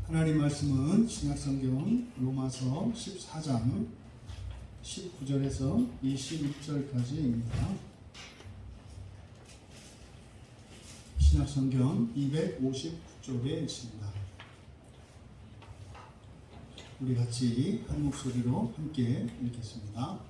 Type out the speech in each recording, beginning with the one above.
하나님 말씀은 신약성경 로마서 14장 19절에서 21절까지입니다. 신약성경 259쪽에 있습니다. 우리 같이 한 목소리로 함께 읽겠습니다.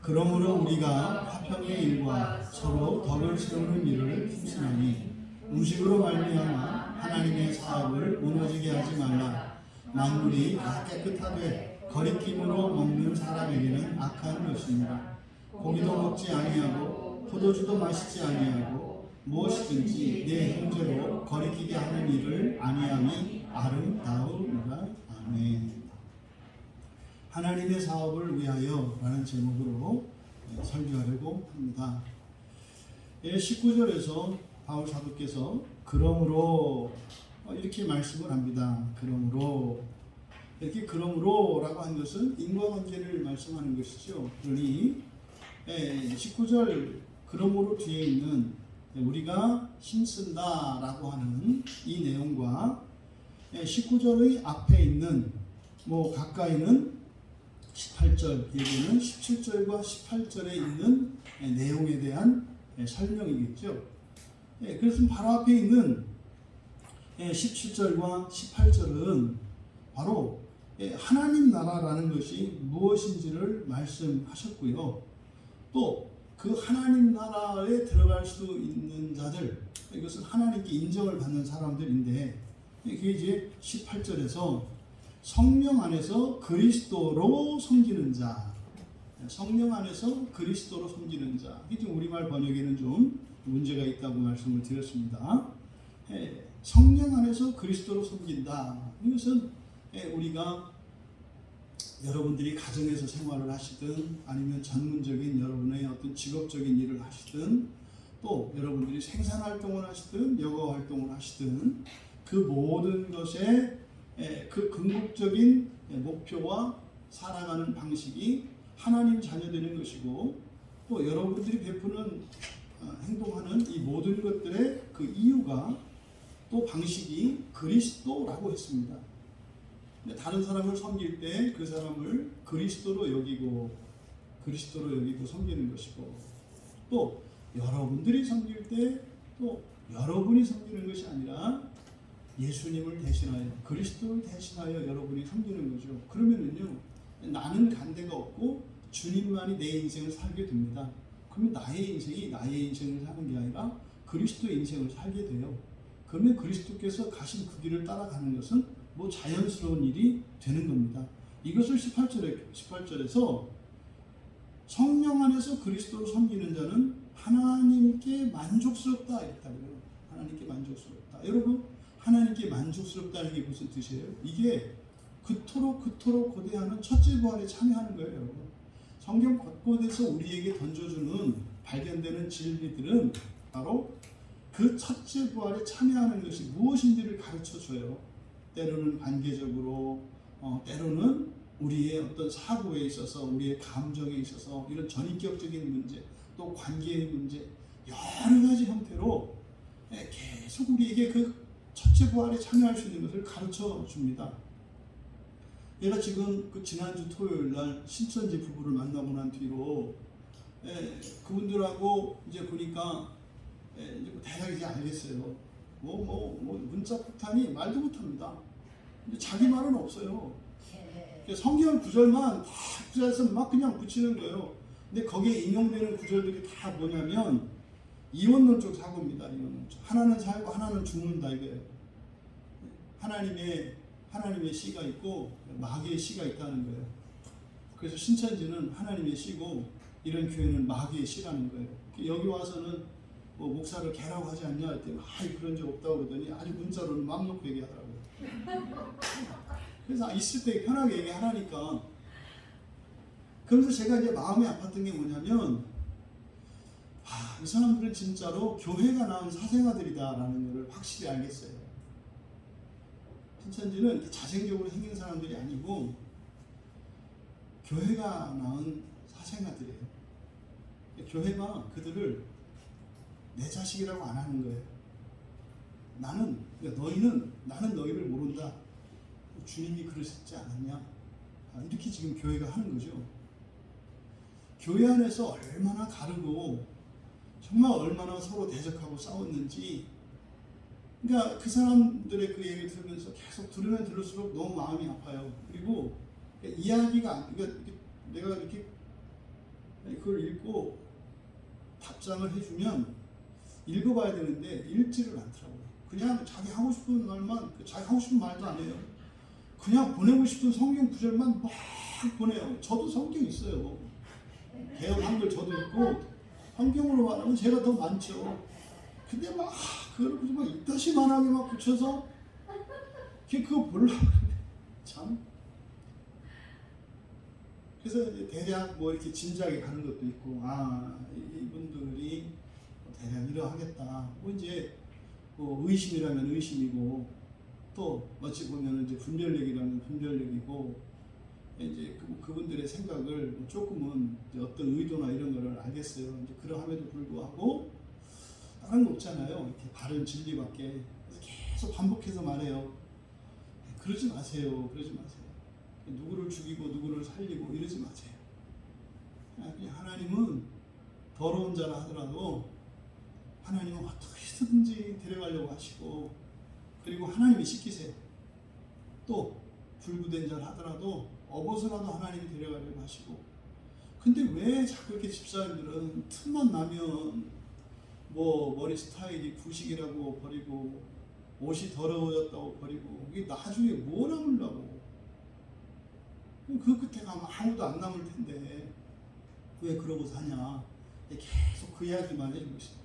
그러므로 우리가 화평의 일과 서로 덕을 세우는 일을 힘쓰나니 음식으로 말미암아 하나님의 사업을 무너지게 하지 말라. 만물이 다 깨끗하되 거리낌으로 먹는 사람에게는 악한 것입니다. 고기도 먹지 아니하고 포도주도 마시지 아니하고 무엇이든지 내 형제로 거리끼게 하는 일을 아니함이 아름다우니라. 아멘. 하나님의 사업을 위하여 라는 제목으로 설교하려고 합니다. 19절에서 바울 사도께서 그러므로 이렇게 말씀을 합니다. 그러므로 이렇게 그러므로라고 한 것은 인과관계를 말씀하는 것이죠. 그러니 19절 그러므로 뒤에 있는 우리가 힘쓴다라고 하는 이 내용과 19절의 앞에 있는 가까이는 18절 얘기는 17절과 18절에 있는 내용에 대한 설명이겠죠. 그래서 바로 앞에 있는 17절과 18절은 바로 하나님 나라라는 것이 무엇인지를 말씀하셨고요. 또 그 하나님 나라에 들어갈 수 있는 자들, 이것은 하나님께 인정을 받는 사람들인데, 그게 이제 18절에서 성령 안에서 그리스도로 섬기는 자, 성령 안에서 그리스도로 섬기는 자. 이게 좀 우리말 번역에는 좀 문제가 있다고 말씀을 드렸습니다. 성령 안에서 그리스도로 섬긴다. 이것은 우리가 여러분들이 가정에서 생활을 하시든 아니면 전문적인 여러분의 어떤 직업적인 일을 하시든 또 여러분들이 생산활동을 하시든 여가활동을 하시든 그 모든 것에 그 궁극적인 목표와 살아가는 방식이 하나님 자녀되는 것이고, 또 여러분들이 베푸는 행동하는 이 모든 것들의 그 이유가 또 방식이 그리스도라고 했습니다. 다른 사람을 섬길 때 그 사람을 그리스도로 여기고 섬기는 것이고, 또 여러분들이 섬길 때 또 여러분이 섬기는 것이 아니라 예수님을 대신하여 그리스도를 대신하여 여러분이 섬기는 거죠. 그러면은요, 나는 간대가 없고 주님만이 내 인생을 살게 됩니다. 그러면 나의 인생이 나의 인생을 사는 게 아니라 그리스도의 인생을 살게 돼요. 그러면 그리스도께서 가신 그 길을 따라가는 것은 자연스러운 일이 되는 겁니다. 이것을 18절에서 성령 안에서 그리스도를 섬기는 자는 하나님께 만족스럽다 했다고요. 하나님께 만족스럽다. 여러분, 하나님께 만족스럽다는 게 무슨 뜻이에요? 이게 그토록 고대하는 첫째 부활에 참여하는 거예요, 여러분. 성경 곳곳에서 우리에게 던져주는 발견되는 진리들은 바로 그 첫째 부활에 참여하는 것이 무엇인지를 가르쳐줘요. 때로는 관계적으로, 때로는 우리의 어떤 사고에 있어서, 우리의 감정에 있어서 이런 전인격적인 문제, 또 관계의 문제, 여러 가지 형태로 계속 우리에게 그 첫째 부활에 참여할 수 있는 것을 가르쳐 줍니다. 얘가 지금 그 지난주 토요일 날 신천지 부부를 만나고 난 뒤로 그분들하고 이제 보니까 이제 대략 이제 알겠어요. 문자 폭탄이 말도 못합니다. 근데 자기 말은 없어요. 성경 구절만 다 구절에서 막 그냥 붙이는 거예요. 근데 거기에 인용되는 구절들이 다 뭐냐면 이원론적 사고입니다. 이원론적. 하나는 살고 하나는 죽는다 이거예요. 하나님의 씨가 있고 마귀의 씨가 있다는 거예요. 그래서 신천지는 하나님의 씨고 이런 교회는 마귀의 씨라는 거예요. 여기 와서는 목사를 개라고 하지 않냐 했더니 그런 적 없다고 그러더니 아주 문자로는 마음 놓고 얘기하더라고요. 그래서 있을 때 편하게 얘기하라니까. 그러면서 제가 이제 마음이 아팠던 게 뭐냐면 이 사람들은 진짜로 교회가 낳은 사생아들이다라는 것을 확실히 알겠어요. 신천지는 이렇게 자생적으로 생긴 사람들이 아니고 교회가 낳은 사생아들이에요. 교회가 그들을 내 자식이라고 안 하는 거예요. 나는 너희를 모른다. 주님이 그러셨지 않았냐? 이렇게 지금 교회가 하는 거죠. 교회 안에서 얼마나 가르고 정말 얼마나 서로 대적하고 싸웠는지, 그러니까 그 사람들의 그 얘기를 들으면서 계속 들으면 들을수록 너무 마음이 아파요. 그리고 이야기가, 그러니까 내가 이렇게 그걸 읽고 답장을 해주면 읽어봐야 되는데 읽지를 않더라고요. 그냥 자기 하고 싶은 말만, 자기 하고 싶은 말도 안 해요. 그냥 보내고 싶은 성경 구절만 막 보내요. 저도 성경 있어요. 개혁 한글 저도 있고, 성경으로 말하면 제가 더 많죠. 근데 막 그걸 막 이따시만하게 막 붙여서 그거 보려고 참. 그래서 이제 대략 뭐 이렇게 짐작이 가는 것도 있고, 이분들이 대략 이러하겠다. 뭐 이제 뭐 의심이라면 의심이고, 또 어찌 보면 이제 분별력이라면 분별력이고, 이제 그분들의 생각을 조금은 이제 어떤 의도나 이런 거를 알겠어요. 이제 그러함에도 불구하고 다른 거 없잖아요. 이렇게 바른 진리밖에. 그래서 계속 반복해서 말해요. 그러지 마세요. 그러지 마세요. 누구를 죽이고 누구를 살리고 이러지 마세요. 그냥 하나님은 더러운 자라 하더라도 하나님은 어떻게든지 데려가려고 하시고, 그리고 하나님이 씻기세요. 또 불구된 자라 하더라도 업어서라도 하나님이 데려가려고 하시고. 근데 왜 자꾸 이렇게 집사님들은 틈만 나면 뭐 머리 스타일이 구식이라고 버리고 옷이 더러워졌다고 버리고, 이게 나중에 뭐 남으려고. 그 끝에 가면 아무도 안 남을 텐데 왜 그러고 사냐. 계속 그 이야기만 해주고 있어요.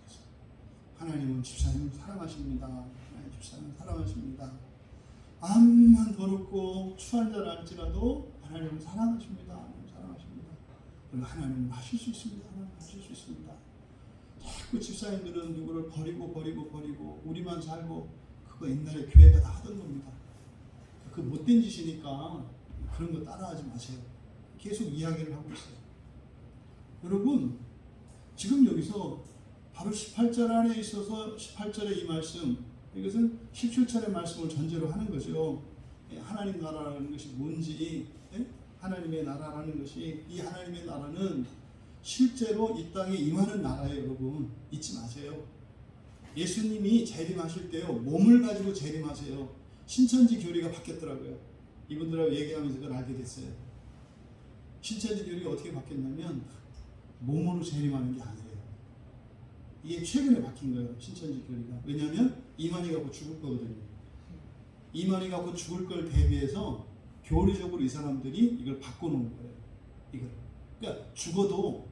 하나님은 집사님 사랑하십니다. 하나님 집사님 사랑하십니다. 암만 더럽고 추한 자라 할지라도 하나님은 사랑하십니다. 하나님 사랑하십니다. 그리고 하나님은 하실 수 있습니다. 하나님 하실 수 있습니다. 자꾸 집사님들은 누구를 버리고 우리만 살고, 그거 옛날에 교회가 다 하던 겁니다. 그 못된 짓이니까 그런 거 따라하지 마세요. 계속 이야기를 하고 있어요. 여러분, 지금 여기서 바로 18절 안에 있어서 18절의 이 말씀, 이것은 17절의 말씀을 전제로 하는 거죠. 하나님 나라라는 것이 뭔지, 하나님의 나라라는 것이, 이 하나님의 나라는 실제로 이 땅에 임하는 나라예요. 여러분 잊지 마세요. 예수님이 재림하실 때요, 몸을 가지고 재림하세요. 신천지 교리가 바뀌었더라고요. 이분들하고 얘기하면서 그걸 알게 됐어요. 신천지 교리가 어떻게 바뀌었냐면 몸으로 재림하는 게 아니에요. 이게 최근에 바뀐 거예요. 신천지 교리가. 왜냐하면 이만희가 곧 죽을 거거든요. 이만희가 곧 죽을 걸 대비해서 교리적으로 이 사람들이 이걸 바꿔놓은 거예요. 이걸. 그러니까 죽어도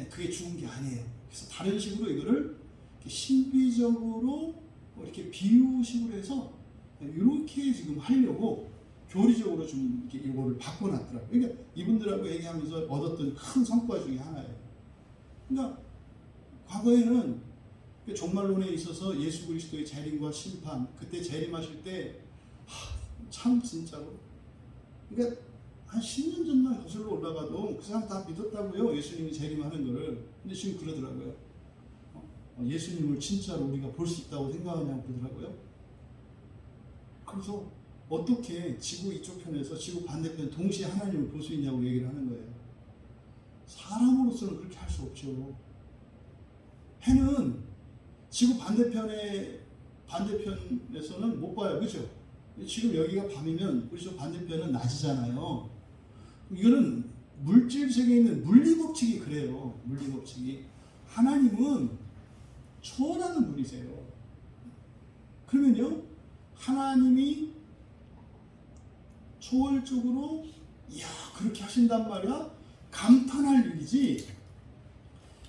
그게 죽은 게 아니에요. 그래서 다른 식으로 이거를 이렇게 신비적으로 이렇게 비유식으로 해서 이렇게 지금 하려고 교리적으로 좀 이렇게 이거를 바꿔놨더라고요. 그러니까 이분들하고 얘기하면서 얻었던 큰 성과 중에 하나예요. 그러니까 과거에는 종말론에 있어서 예수 그리스도의 재림과 심판, 그때 재림하실 때 참 진짜로, 그러니까 한 10년 전만 거슬러 올라가도 그 사람 다 믿었다고요. 예수님이 재림하는 거를. 근데 지금 그러더라고요. 예수님을 진짜로 우리가 볼 수 있다고 생각하냐고 그러더라고요. 그래서 어떻게 지구 이쪽 편에서 지구 반대편 동시에 하나님을 볼 수 있냐고 얘기를 하는 거예요. 사람으로서는 그렇게 할 수 없죠. 해는 지구 반대편에서는 못 봐요. 그렇죠? 지금 여기가 밤이면 우리 저 반대편은 낮이잖아요. 이거는 물질 세계에 있는 물리법칙이 그래요. 물리법칙이. 하나님은 초월하는 분이세요. 그러면요, 하나님이 초월적으로 이야 그렇게 하신단 말이야? 감탄할 일이지,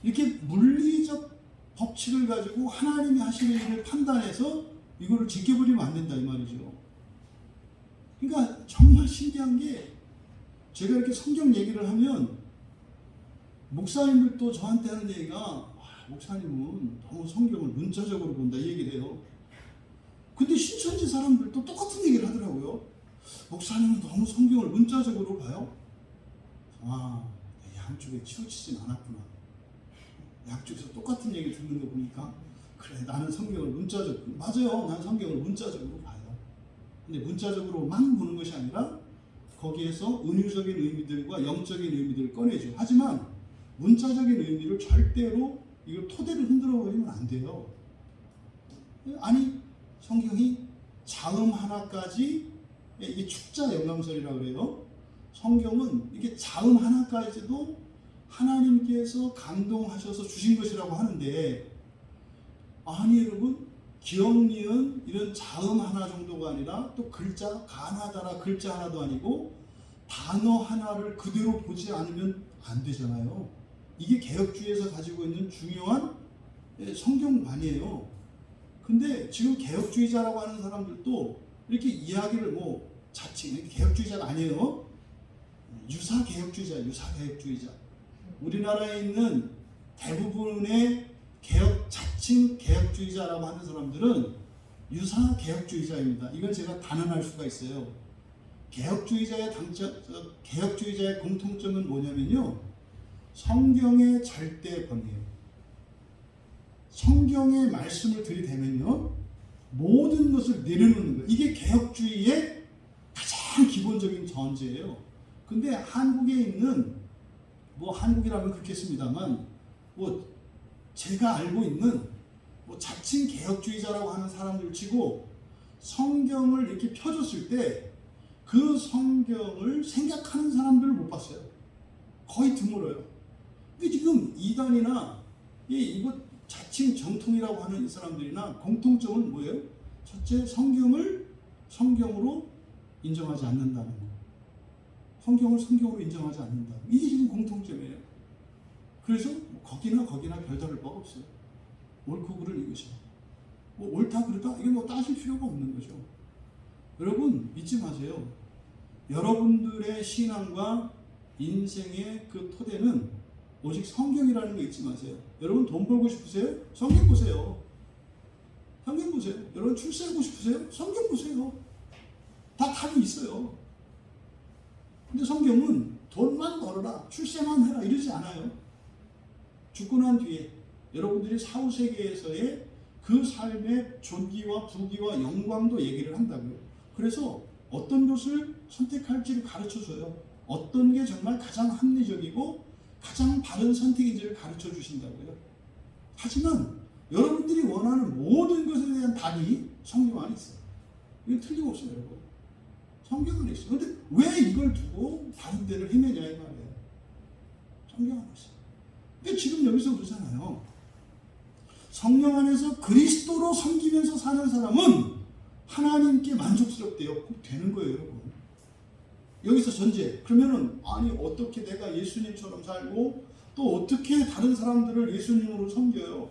이렇게 물리적 법칙을 가지고 하나님이 하시는 일을 판단해서 이거를 지켜버리면 안 된다 이 말이죠. 그러니까 정말 신기한 게, 제가 이렇게 성경 얘기를 하면 목사님들도 저한테 하는 얘기가 목사님은 너무 성경을 문자적으로 본다 이 얘기를 해요. 근데 신천지 사람들도 똑같은 얘기를 하더라고요. 목사님은 너무 성경을 문자적으로 봐요. 양쪽에 치우치진 않았구나. 양쪽에서 똑같은 얘기 듣는 거 보니까 그래, 나는 성경을 문자적으로, 맞아요. 난 성경을 문자적으로 봐요. 근데 문자적으로만 보는 것이 아니라 거기에서 은유적인 의미들과 영적인 의미들을 꺼내죠. 하지만 문자적인 의미를 절대로 이걸 토대를 흔들어 버리면 안 돼요. 아니 성경이 자음 하나까지, 이게 축자 영감설이라고 그래요. 성경은 이게 자음 하나까지도 하나님께서 감동하셔서 주신 것이라고 하는데, 아니 여러분, 기억, 니은 이런 자음 하나 정도가 아니라 또 글자 가나다라 글자 하나도 아니고 단어 하나를 그대로 보지 않으면 안 되잖아요. 이게 개혁주의에서 가지고 있는 중요한 성경관이에요. 근데 지금 개혁주의자라고 하는 사람들도 이렇게 이야기를 자칭 개혁주의자가 아니에요. 유사개혁주의자. 우리나라에 있는 대부분의 자칭 개혁주의자라고 하는 사람들은 유사개혁주의자입니다. 이건 제가 단언할 수가 있어요. 개혁주의자의 공통점은 뭐냐면요, 성경의 절대 권위예요. 성경의 말씀을 들이대면요, 모든 것을 내려놓는 거예요. 이게 개혁주의의 가장 기본적인 전제예요. 근데 한국에 있는, 한국이라면 그렇겠습니다만, 제가 알고 있는 자칭 개혁주의자라고 하는 사람들 치고 성경을 이렇게 펴줬을 때 그 성경을 생각하는 사람들을 못 봤어요. 거의 드물어요. 근데 지금 이단이나 이거 자칭 정통이라고 하는 이 사람들이나 공통점은 뭐예요? 첫째, 성경을 성경으로 인정하지 않는다는 거. 성경을 성경으로 인정하지 않는다. 이게 지금 공통점이에요. 그래서 거기나 별다를 바가 없어요. 옳고 그른 이것이. 옳다 그르다 이건 따질 필요가 없는 거죠. 여러분 잊지 마세요. 여러분들의 신앙과 인생의 그 토대는 오직 성경이라는 거 잊지 마세요. 여러분 돈 벌고 싶으세요? 성경 보세요. 여러분 출세하고 싶으세요? 성경 보세요. 다 답이 있어요. 근데 성경은 돈만 벌어라, 출세만 해라 이러지 않아요. 죽고 난 뒤에 여러분들이 사후세계에서의 그 삶의 존귀와 부귀와 영광도 얘기를 한다고요. 그래서 어떤 것을 선택할지를 가르쳐줘요. 어떤 게 정말 가장 합리적이고 가장 바른 선택인지를 가르쳐 주신다고요. 하지만 여러분들이 원하는 모든 것에 대한 답이 성경 안에 있어요. 이건 틀림없어요, 여러분. 성경 안에 있어요. 그런데 왜 이걸 두고 다른 데를 헤매냐 이 말이에요. 성경 안에 있어요. 근데 지금 여기서 그러잖아요. 성령 안에서 그리스도로 섬기면서 사는 사람은 하나님께 만족스럽대요. 꼭 되는 거예요, 여러분. 여기서 전제. 그러면은 아니 어떻게 내가 예수님처럼 살고 또 어떻게 다른 사람들을 예수님으로 섬겨요?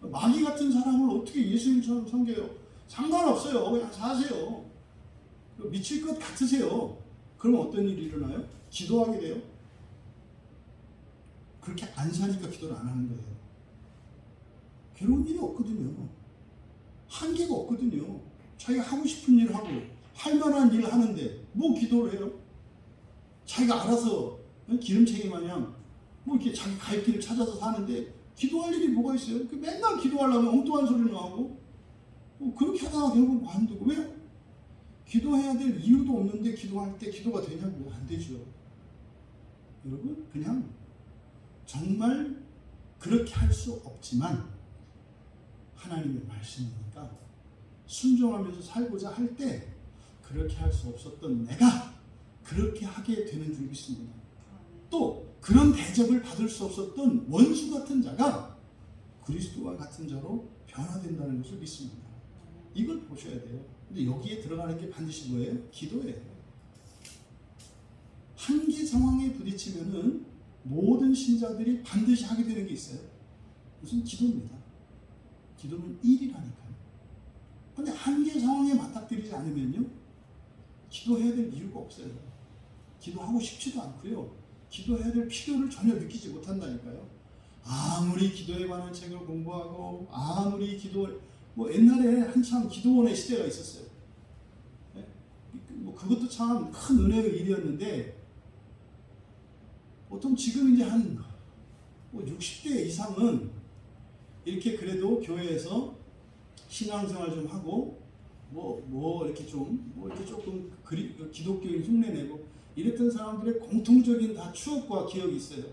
마귀 같은 사람을 어떻게 예수님처럼 섬겨요? 상관없어요. 그냥 사세요. 미칠 것 같으세요. 그럼 어떤 일이 일어나요? 기도하게 돼요. 그렇게 안 사니까 기도를 안 하는 거예요. 괴로운 일이 없거든요. 한계가 없거든요. 자기가 하고 싶은 일을 하고 할 만한 일을 하는데 뭐 기도를 해요? 자기가 알아서 기름쟁이 마냥 이렇게 자기 갈 길을 찾아서 사는데 기도할 일이 뭐가 있어요? 맨날 기도하려면 엉뚱한 소리를 하고 그렇게 하다가 결국 관두고. 왜요? 기도해야 될 이유도 없는데 기도할 때 기도가 되냐고요? 안 되죠. 여러분 그냥 정말 그렇게 할 수 없지만 하나님의 말씀이니까 순종하면서 살고자 할 때 그렇게 할 수 없었던 내가 그렇게 하게 되는 줄 믿습니다. 또 그런 대접을 받을 수 없었던 원수 같은 자가 그리스도와 같은 자로 변화된다는 것을 믿습니다. 이걸 보셔야 돼요. 근데 여기에 들어가는 게 반드시 뭐예요? 기도예요. 한계 상황에 부딪히면은 모든 신자들이 반드시 하게 되는 게 있어요. 무슨 기도입니다. 기도는 일이라니까요. 근데 한계 상황에 맞닥뜨리지 않으면요, 기도해야 될 이유가 없어요. 기도하고 싶지도 않고요. 기도해야 될 필요를 전혀 느끼지 못한다니까요. 아무리 기도에 관한 책을 공부하고 아무리 옛날에 한참 기도원의 시대가 있었어요. 그것도 참 큰 은혜의 일이었는데 보통 지금 이제 한 60대 이상은 이렇게 그래도 교회에서 신앙생활 좀 하고 이렇게 이렇게 조금 기독교인 흉내내고 이랬던 사람들의 공통적인 다 추억과 기억이 있어요.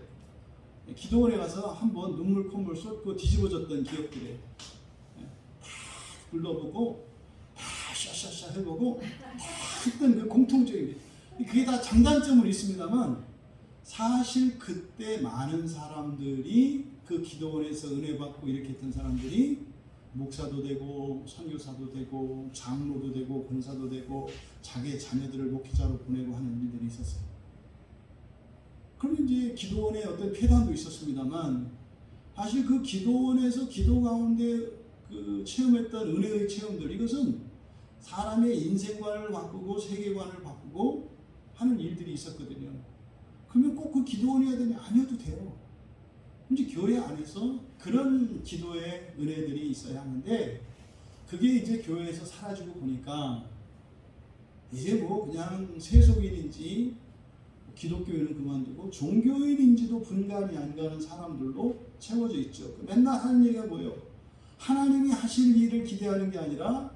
기도원에 가서 한번 눈물 콧물 쏟고 뒤집어졌던 기억들에 다 불러보고 다 샤샤샤 해보고 다 했던 그 공통적인 그게 다 장단점은 있습니다만 사실 그때 많은 사람들이 그 기도원에서 은혜 받고 이렇게 했던 사람들이 목사도 되고 선교사도 되고 장로도 되고 권사도 되고 자기의 자녀들을 목회자로 보내고 하는 일들이 있었어요. 그럼 이제 기도원에 어떤 폐단도 있었습니다만 사실 그 기도원에서 기도 가운데 그 체험했던 은혜의 체험들 이것은 사람의 인생관을 바꾸고 세계관을 바꾸고 하는 일들이 있었거든요. 그러면 꼭 그 기도원이어야 되냐? 아니어도 돼요. 이제 교회 안에서 그런 기도의 은혜들이 있어야 하는데 그게 이제 교회에서 사라지고 보니까 이제 그냥 세속인인지 기독교인은 그만두고 종교인인지도 분간이 안 가는 사람들로 채워져 있죠. 맨날 하는 얘기가 뭐예요? 하나님이 하실 일을 기대하는 게 아니라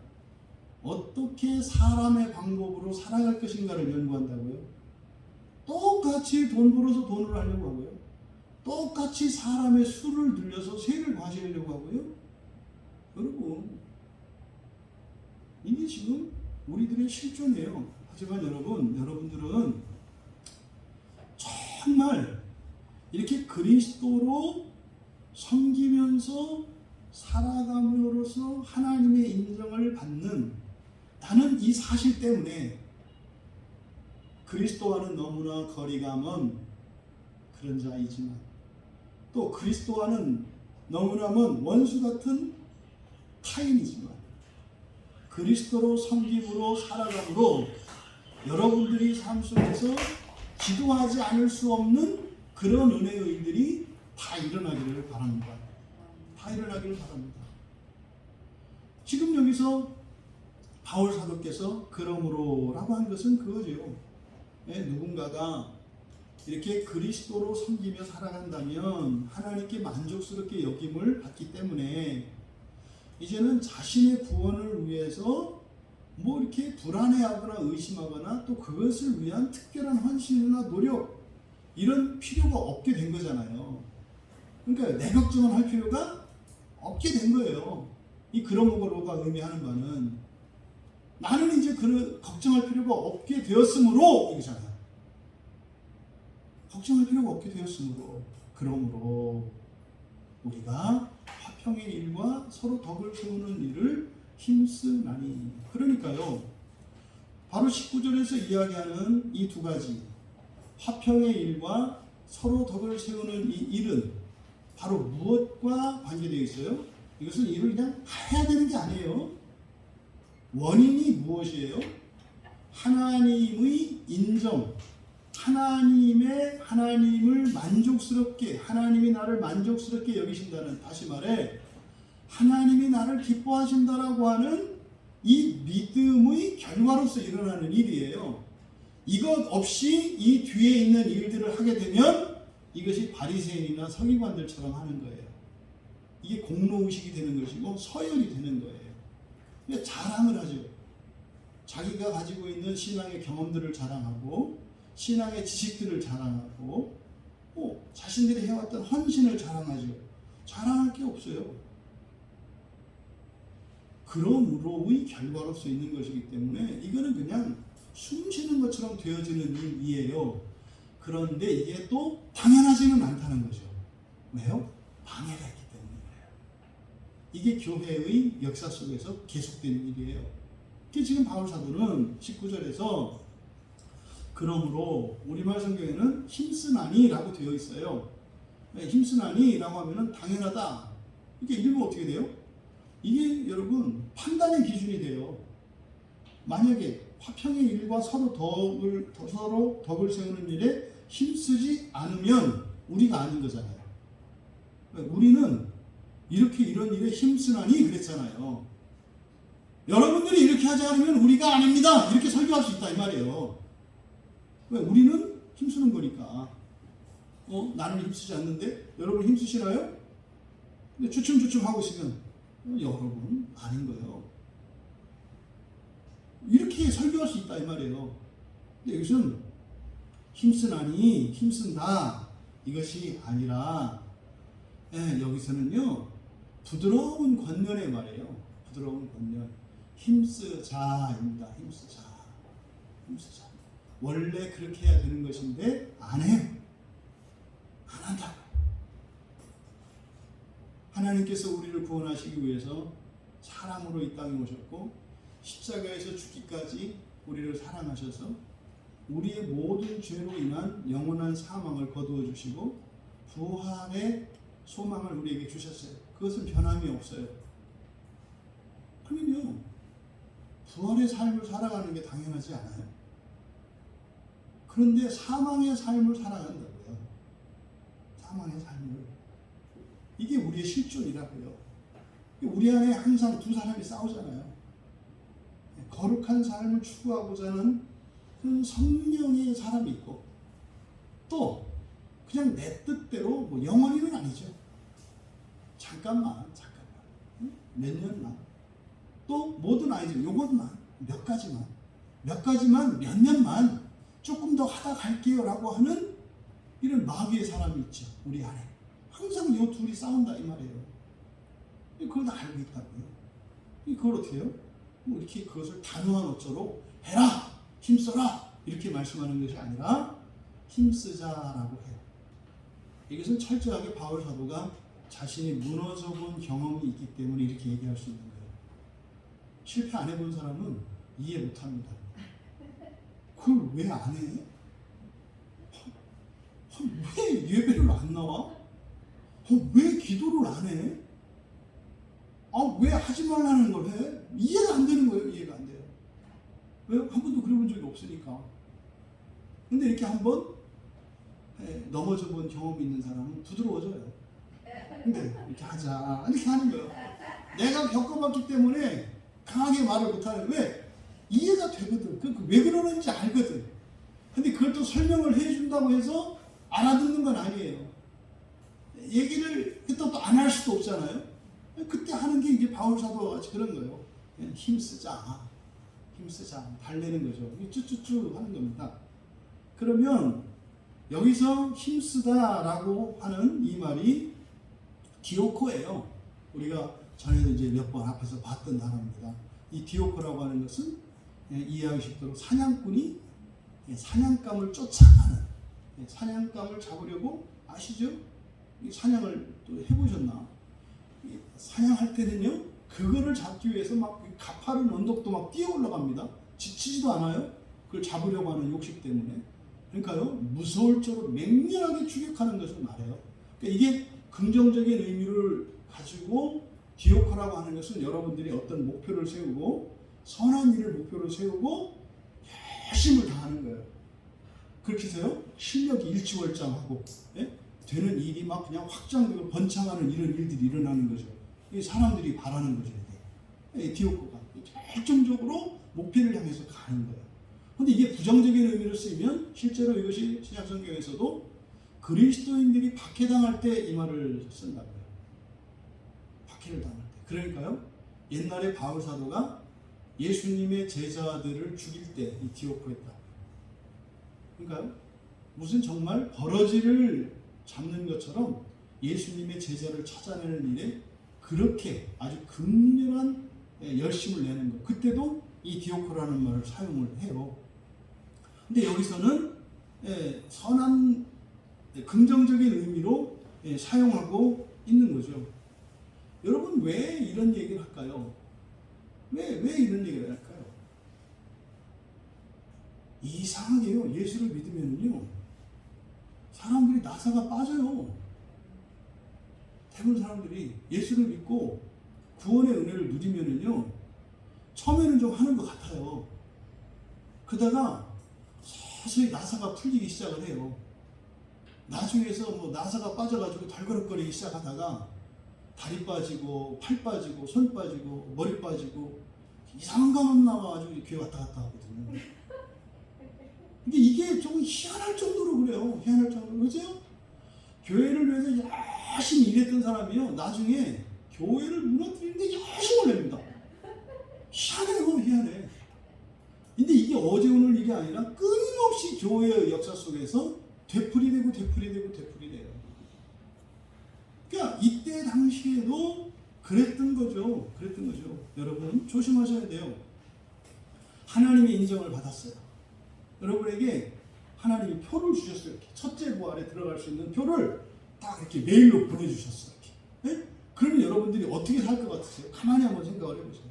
어떻게 사람의 방법으로 살아갈 것인가를 연구한다고요. 똑같이 돈 벌어서 돈을 하려고 하고요. 똑같이 사람의 수를 늘려서 세를 과시하려고 하고요. 여러분, 이게 지금 우리들의 실존이에요. 하지만 여러분들은 정말 이렇게 그리스도로 섬기면서 살아감으로써 하나님의 인정을 받는 나는 이 사실 때문에 그리스도와는 너무나 거리가 먼 그런 자이지만 또 그리스도와는 너무나 먼 원수 같은 타인이지만 그리스도로 섬김으로 살아감으로 여러분들이 삶 속에서 기도하지 않을 수 없는 그런 은혜의 일들이 다 일어나기를 바랍니다. 다 일어나기를 바랍니다. 지금 여기서 바울 사도께서 그러므로라고 한 것은 그거죠. 누군가가 이렇게 그리스도로 섬기며 살아간다면 하나님께 만족스럽게 여김을 받기 때문에 이제는 자신의 구원을 위해서 이렇게 불안해하거나 의심하거나 또 그것을 위한 특별한 헌신이나 노력 이런 필요가 없게 된 거잖아요. 그러니까 내 걱정을 할 필요가 없게 된 거예요. 이 그러므로가 의미하는 바는 나는 이제 걱정할 필요가 없게 되었으므로 이거잖아요. 걱정할 필요가 없게 되었으므로 그러므로 우리가 화평의 일과 서로 덕을 세우는 일을 힘쓰나니. 그러니까요. 바로 19절에서 이야기하는 이 두 가지 화평의 일과 서로 덕을 세우는 이 일은 바로 무엇과 관계되어 있어요? 이것은 일을 그냥 해야 되는 게 아니에요. 원인이 무엇이에요? 하나님의 인정, 하나님을 만족스럽게, 하나님이 나를 만족스럽게 여기신다는, 다시 말해 하나님이 나를 기뻐하신다라고 하는 이 믿음의 결과로서 일어나는 일이에요. 이것 없이 이 뒤에 있는 일들을 하게 되면 이것이 바리새인이나 서기관들처럼 하는 거예요. 이게 공로의식이 되는 것이고 서열이 되는 거예요. 자랑을 하죠. 자기가 가지고 있는 신앙의 경험들을 자랑하고 신앙의 지식들을 자랑하고 자신들이 해왔던 헌신을 자랑하죠. 자랑할 게 없어요. 그러므로의 결과로서 있는 것이기 때문에 이거는 그냥 숨쉬는 것처럼 되어지는 일이에요. 그런데 이게 또 당연하지는 않다는 거죠. 왜요? 방해가 있기 때문에 그래요. 이게 교회의 역사 속에서 계속되는 일이에요. 지금 바울 사도는 19절에서 그러므로 우리말 성경에는 힘쓰나니라고 되어 있어요. 힘쓰나니라고 하면은 당연하다. 이게 읽으면 어떻게 돼요? 이게 여러분 판단의 기준이 돼요. 만약에 화평의 일과 서로 덕을 세우는 일에 힘쓰지 않으면 우리가 아닌 거잖아요. 우리는 이렇게 이런 일에 힘쓰나니 그랬잖아요. 여러분들이 이렇게 하지 않으면 우리가 아닙니다. 이렇게 설교할 수 있다 이 말이에요. 왜? 우리는 힘쓰는 거니까. 나는 힘쓰지 않는데 여러분 힘쓰시나요? 근데 주춤주춤 하고 있으면 여러분 아닌 거예요. 이렇게 설교할 수 있다 이 말이에요. 근데 여기서는 힘쓰나니 힘쓴다 이것이 아니라 여기서는요 부드러운 권면의 말이에요. 부드러운 권면, 힘쓰자입니다. 힘쓰자. 원래 그렇게 해야 되는 것인데 안 해요. 안 한다고. 하나님께서 우리를 구원하시기 위해서 사람으로 이 땅에 오셨고 십자가에서 죽기까지 우리를 사랑하셔서 우리의 모든 죄로 인한 영원한 사망을 거두어 주시고 부활의 소망을 우리에게 주셨어요. 그것은 변함이 없어요. 그러면요 부활의 삶을 살아가는 게 당연하지 않아요. 그런데 사망의 삶을 살아간다고요. 사망의 삶을. 이게 우리의 실존이라고요. 우리 안에 항상 두 사람이 싸우잖아요. 거룩한 삶을 추구하고자 하는 그런 성령의 사람이 있고 또 그냥 내 뜻대로 뭐 영원히는 아니죠. 잠깐만 몇 년만 또 뭐든 아니죠. 요것만 몇 가지만 몇 년만 조금 더 하다 갈게요 라고 하는 이런 마귀의 사람이 있죠. 우리 안에 항상 이 둘이 싸운다 이 말이에요. 그걸 다 알고 있다고요. 그걸 어떻게 해요? 뭐 이렇게 그것을 단호한 어조로 해라 힘써라 이렇게 말씀하는 것이 아니라 힘쓰자라고 해요. 이것은 철저하게 바울 사도가 자신이 무너져 본 경험이 있기 때문에 이렇게 얘기할 수 있는 거예요. 실패 안 해본 사람은 이해 못합니다. 그걸 왜 안 해? 왜 예배를 안 나와? 왜 기도를 안 해? 왜 하지 말라는 걸 해? 이해가 안 되는 거예요. 이해가 안 돼요. 왜? 한 번도 그래본 적이 없으니까. 근데 이렇게 한번 넘어져 본 경험이 있는 사람은 부드러워져요. 근데 이렇게 하자 이렇게 하는 거예요. 내가 겪어봤기 때문에 강하게 말을 못하는. 왜? 이해가 되거든. 왜 그러는지 알거든. 근데 그걸 또 설명을 해준다고 해서 알아듣는 건 아니에요. 얘기를 또 안 할 수도 없잖아요. 그때 하는 게 이제 바울 사도와 같이 그런 거예요. 힘쓰자 달래는 거죠. 쭈쭈쭈 하는 겁니다. 그러면 여기서 힘쓰다라고 하는 이 말이 디오코예요. 우리가 전에도 이제 몇 번 앞에서 봤던 단어입니다. 이 디오코라고 하는 것은 이해하기 쉽도록 사냥꾼이 사냥감을 쫓아가는, 사냥감을 잡으려고 아시죠? 이 사냥을 또 해보셨나? 사냥할 때는요, 그거를 잡기 위해서 막 가파른 언덕도 막 뛰어 올라갑니다. 지치지도 않아요. 그걸 잡으려고 하는 욕심 때문에. 그러니까요, 무서울 정도로 맹렬하게 추격하는 것을 말해요. 그러니까 이게 긍정적인 의미를 가지고 디오코라고 하는 것은 여러분들이 어떤 목표를 세우고 선한 일을 목표로 세우고 열심을 다하는 거예요. 그렇게 해서요, 실력이 일취월장하고 되는 일이 막 그냥 확장되고 번창하는 이런 일들이 일어나는 거죠. 이게 사람들이 바라는 거죠. 이게 디오코가 결정적으로 목표를 향해서 가는 거예요. 근데 이게 부정적인 의미로 쓰이면 실제로 이것이 신약성경에서도 그리스도인들이 박해당할 때 이 말을 쓴다고요. 박해를 당할 때. 그러니까요, 옛날에 바울 사도가 예수님의 제자들을 죽일 때 이 디오코했다. 그러니까요, 무슨 정말 버러지를 잡는 것처럼 예수님의 제자를 찾아내는 일에 그렇게 아주 극렬한 열심을 내는 것. 그때도 이 디오코라는 말을 사용을 해요. 근데 여기서는 선한 긍정적인 의미로 사용하고 있는 거죠. 여러분 왜 이런 얘기를 할까요? 왜 이런 얘기를 할까요? 이상하게요. 예수를 믿으면요, 사람들이 나사가 빠져요. 대부분 사람들이 예수를 믿고 구원의 은혜를 누리면은요, 처음에는 좀 하는 것 같아요. 그러다가 서서히 나사가 풀리기 시작을 해요. 나중에서 뭐 나사가 빠져가지고 덜그럭거리기 시작하다가 다리 빠지고 팔 빠지고 손 빠지고 머리 빠지고 이상한 감은 나와가지고 교회 왔다 갔다 하거든요. 근데 이게 조금 희한할 정도로 그래요. 희한할 정도로. 그죠? 교회를 위해서 열심히 일했던 사람이요, 나중에 교회를 무너뜨리는데 열심히 올립니다. 희한해요. 희한해. 어제 오늘 일이 아니라 끊임없이 교회의 역사 속에서 되풀이되고 되풀이돼요. 그러니까 이때 당시에도 그랬던 거죠. 여러분 조심하셔야 돼요. 하나님의 인정을 받았어요. 여러분에게 하나님이 표를 주셨어요. 이렇게 첫째 부활에 들어갈 수 있는 표를 딱 이렇게 메일로 보내주셨어요. 이렇게. 네? 그러면 여러분들이 어떻게 살 것 같으세요? 가만히 한번 생각을 해보세요.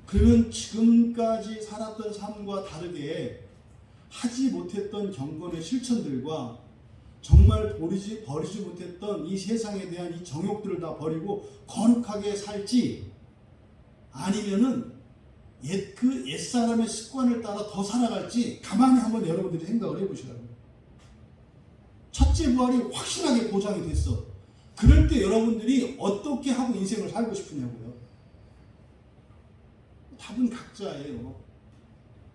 그러면 지금까지 살았던 삶과 다르게 하지 못했던 경건의 실천들과 정말 버리지 못했던 이 세상에 대한 이 정욕들을 다 버리고 거룩하게 살지, 아니면은 그 옛사람의 습관을 따라 더 살아갈지 가만히 한번 여러분들이 생각을 해보시라고요. 첫째 부활이 확실하게 보장이 됐어. 그럴 때 여러분들이 어떻게 하고 인생을 살고 싶으냐고요. 답은 각자예요.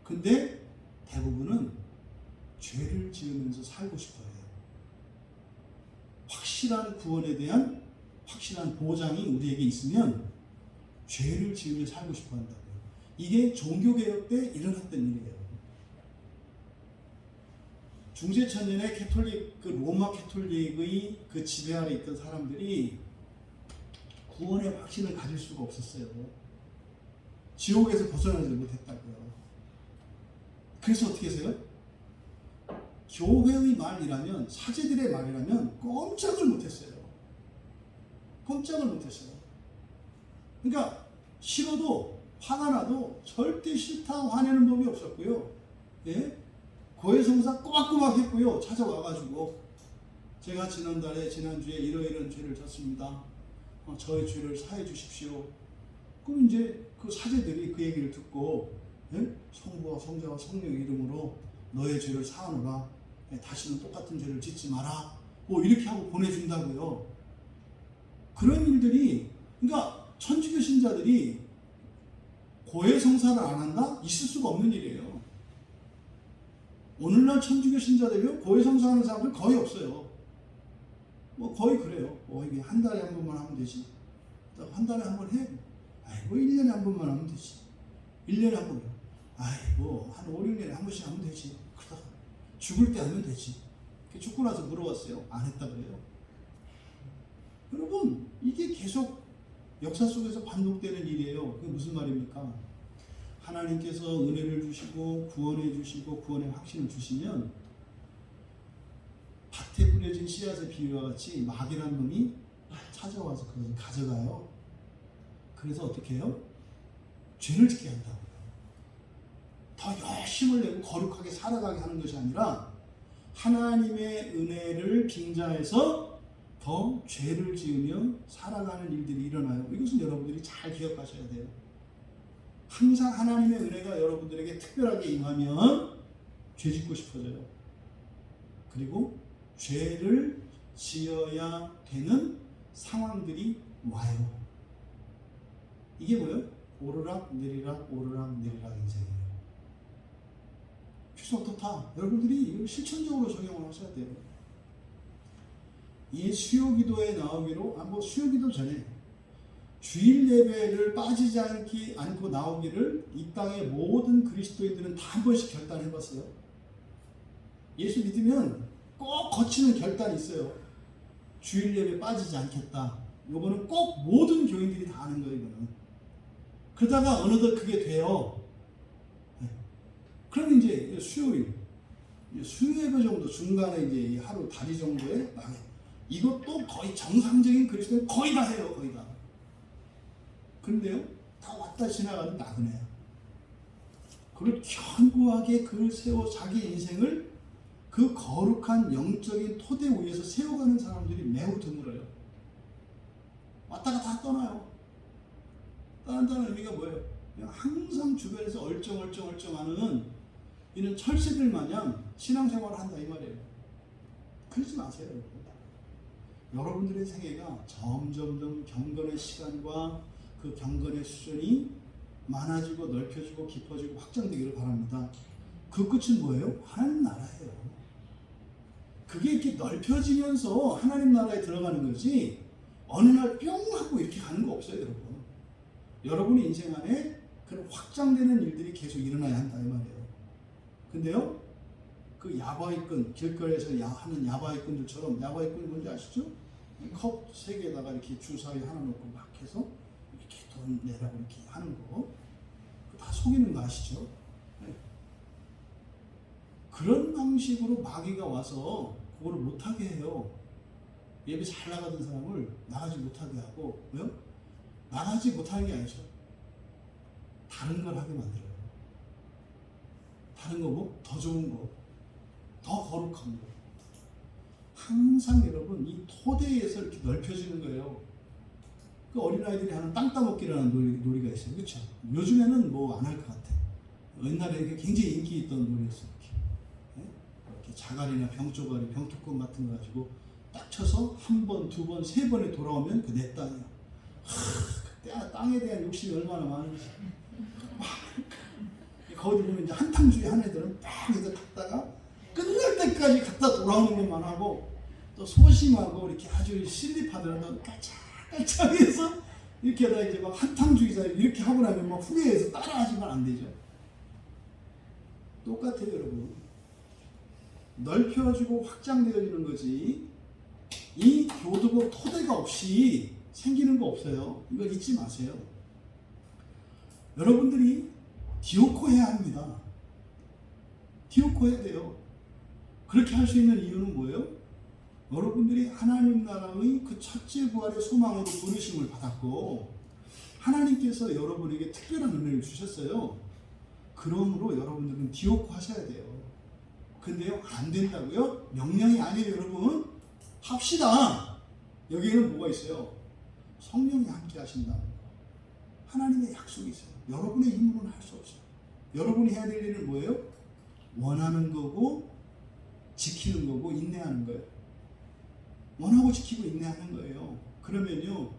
근데 대부분은 죄를 지으면서 살고 싶어요. 확실한 구원에 대한 확실한 보장이 우리에게 있으면 죄를 지으며 살고 싶어 한다고요. 이게 종교개혁 때 일어났던 일이에요. 중세천년에 그 로마 캐톨릭의 그 지배 아래 있던 사람들이 구원의 확신을 가질 수가 없었어요. 지옥에서 벗어나지 못했다고요. 그래서 어떻게 하세요? 교회의 말이라면, 사제들의 말이라면 꼼짝을 못했어요. 그러니까 싫어도, 화가 나도 절대 싫다 화내는 법이 없었고요. 예? 고해성사 꼬박꼬박 했고요. 찾아와가지고 제가 지난주에 이러이러한 죄를 졌습니다. 저의 죄를 사해 주십시오. 그럼 이제 그 사제들이 그 얘기를 듣고, 예? 성부와 성자와 성령의 이름으로 너의 죄를 사하노라. 예? 다시는 똑같은 죄를 짓지 마라. 뭐 이렇게 하고 보내준다고요. 그런 일들이, 그러니까 천주교 신자들이 고해성사를 안 한다? 있을 수가 없는 일이에요. 오늘날 천주교 신자들이요, 고해성사하는 사람들 거의 없어요. 뭐 거의 그래요. 이게 한 달에 한 번만 하면 되지. 한 달에 한 번 해. 아이고 1년에 한 번만 하면 되지. 1년에 한 번. 아이고 한 5, 6년에 한 번씩 하면 되지. 그러다가 죽을 때 하면 되지. 죽고 나서 물어봤어요. 안 했다 그래요. 여러분, 이게 계속 역사 속에서 반복되는 일이에요. 그게 무슨 말입니까? 하나님께서 은혜를 주시고 구원해 주시고 구원의 확신을 주시면 밭에 뿌려진 씨앗의 비유와 같이 마귀란 놈이 찾아와서 그것을 가져가요. 그래서 어떻게 해요? 죄를 짓게 한다고요. 더 열심을 내고 거룩하게 살아가게 하는 것이 아니라 하나님의 은혜를 빙자해서 더 죄를 지으며 살아가는 일들이 일어나요. 이것은 여러분들이 잘 기억하셔야 돼요. 항상 하나님의 은혜가 여러분들에게 특별하게 임하면 죄 짓고 싶어져요. 그리고 죄를 지어야 되는 상황들이 와요. 이게 뭐예요? 오르락 내리락 인생이에요. 그래서 어떻다? 여러분들이 이걸 실천적으로 적용을 하셔야 돼요. 이 수요기도에 나오기로, 수요기도 전에 주일 예배를 빠지지 않고 나오기를 이 땅의 모든 그리스도인들은 다 한 번씩 결단해봤어요. 예수 믿으면 꼭 거치는 결단이 있어요. 주일 예배 빠지지 않겠다. 이거는 꼭 모든 교인들이 다 하는 거예요. 이거는. 그러다가 어느덧 그게 돼요. 그럼 이제 수요일, 수요 예배 정도 중간에 이제 하루 다리 정도에 이것도 거의 정상적인 그리스도인 거의 다 해요. 거의 다. 그런데요, 다 왔다 지나가는 나그네야. 그걸 견고하게 그걸 세워 자기 인생을 그 거룩한 영적인 토대 위에서 세워가는 사람들이 매우 드물어요. 왔다가 다 떠나요. 떠난다는 의미가 뭐예요? 그냥 항상 주변에서 얼쩡하는 이런 철새들 마냥 신앙생활을 한다 이 말이에요. 그러지 마세요. 여러분들의 생애가 점점점 경건의 시간과 그 경건의 수준이 많아지고 넓혀지고 깊어지고 확장되기를 바랍니다. 그 끝은 뭐예요? 하나님 나라예요. 그게 이렇게 넓혀지면서 하나님 나라에 들어가는 거지 어느 날 뿅 하고 이렇게 가는 거 없어요. 여러분. 여러분의 인생 안에 그런 확장되는 일들이 계속 일어나야 한다 이 말이에요. 근데요, 그 야바이꾼, 길거리에서 하는 야바이꾼들처럼, 야바이꾼이 뭔지 아시죠? 컵 3개에다가 이렇게 주사위 하나 놓고 막 해서 이렇게 돈 내라고 이렇게 하는 거, 다 속이는 거 아시죠? 네. 그런 방식으로 마귀가 와서 그거를 못하게 해요. 예배 잘 나가던 사람을 나가지 못하게 하고, 왜요? 나가지 못하는 게 아니죠. 다른 걸 하게 만들어요. 다른 거 뭐? 더 좋은 거, 더 거룩한 거. 항상 여러분 이 토대에서 이렇게 넓혀지는 거예요. 그 어린아이들이 하는 땅 따먹기라는 놀이가 있어요. 그렇죠? 요즘에는 뭐 안 할 것 같아. 옛날에 굉장히 인기 있던 놀이였어요. 이렇게 자갈이나 병조가리, 병뚜껑 같은 거 가지고 딱 쳐서 한 번, 두 번, 세 번에 돌아오면 그 내 땅이야. 그때 땅에 대한 욕심이 얼마나 많은지. 거기 보면 이제 한탕주의 한 애들은 딱 해서 갔다가 끝날 때까지 갔다 돌아오는 것만 하고, 또 소심하고 이렇게 아주 실리파들은 깔짝깔짝해서 이렇게 하다 이제 막 한탕주의자 이렇게 하고 나면 막 후회해서 따라하지만 안 되죠. 똑같아요, 여러분. 넓혀지고 확장되어지는 거지. 이 교도국 토대가 없이 생기는 거 없어요. 이거 잊지 마세요. 여러분들이 디오코 해야 합니다. 디오코 해야 돼요. 그렇게 할 수 있는 이유는 뭐예요? 여러분들이 하나님 나라의 그 첫째 부활의 소망으로 부르심을 받았고, 하나님께서 여러분에게 특별한 은혜를 주셨어요. 그러므로 여러분들은 디오코 하셔야 돼요. 근데요, 안 된다고요? 명령이 아니에요, 여러분. 합시다. 여기에는 뭐가 있어요? 성령이 함께 하신다. 하나님의 약속이 있어요. 여러분의 힘으로는 할 수 없어요. 여러분이 해야 될 일은 뭐예요? 원하는 거고, 지키는 거고, 인내하는 거예요. 원하고 지키고 인내하는 거예요. 그러면요,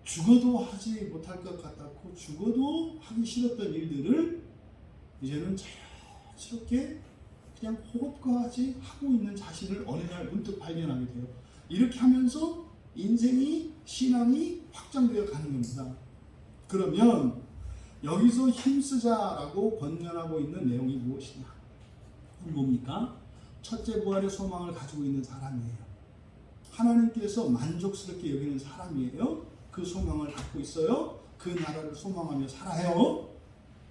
죽어도 하지 못할 것 같았고, 죽어도 하기 싫었던 일들을 이제는 자연스럽게 그냥 호흡과같이 하고 있는 자신을 어느 날 문득 발견하게 돼요. 이렇게 하면서 인생이, 신앙이 확장되어 가는 겁니다. 그러면 여기서 힘쓰자라고 권면하고 있는 내용이 무엇이냐? 뭡니까? 첫째 부활의 소망을 가지고 있는 사람이에요. 하나님께서 만족스럽게 여기는 사람이에요. 그 소망을 갖고 있어요. 그 나라를 소망하며 살아요.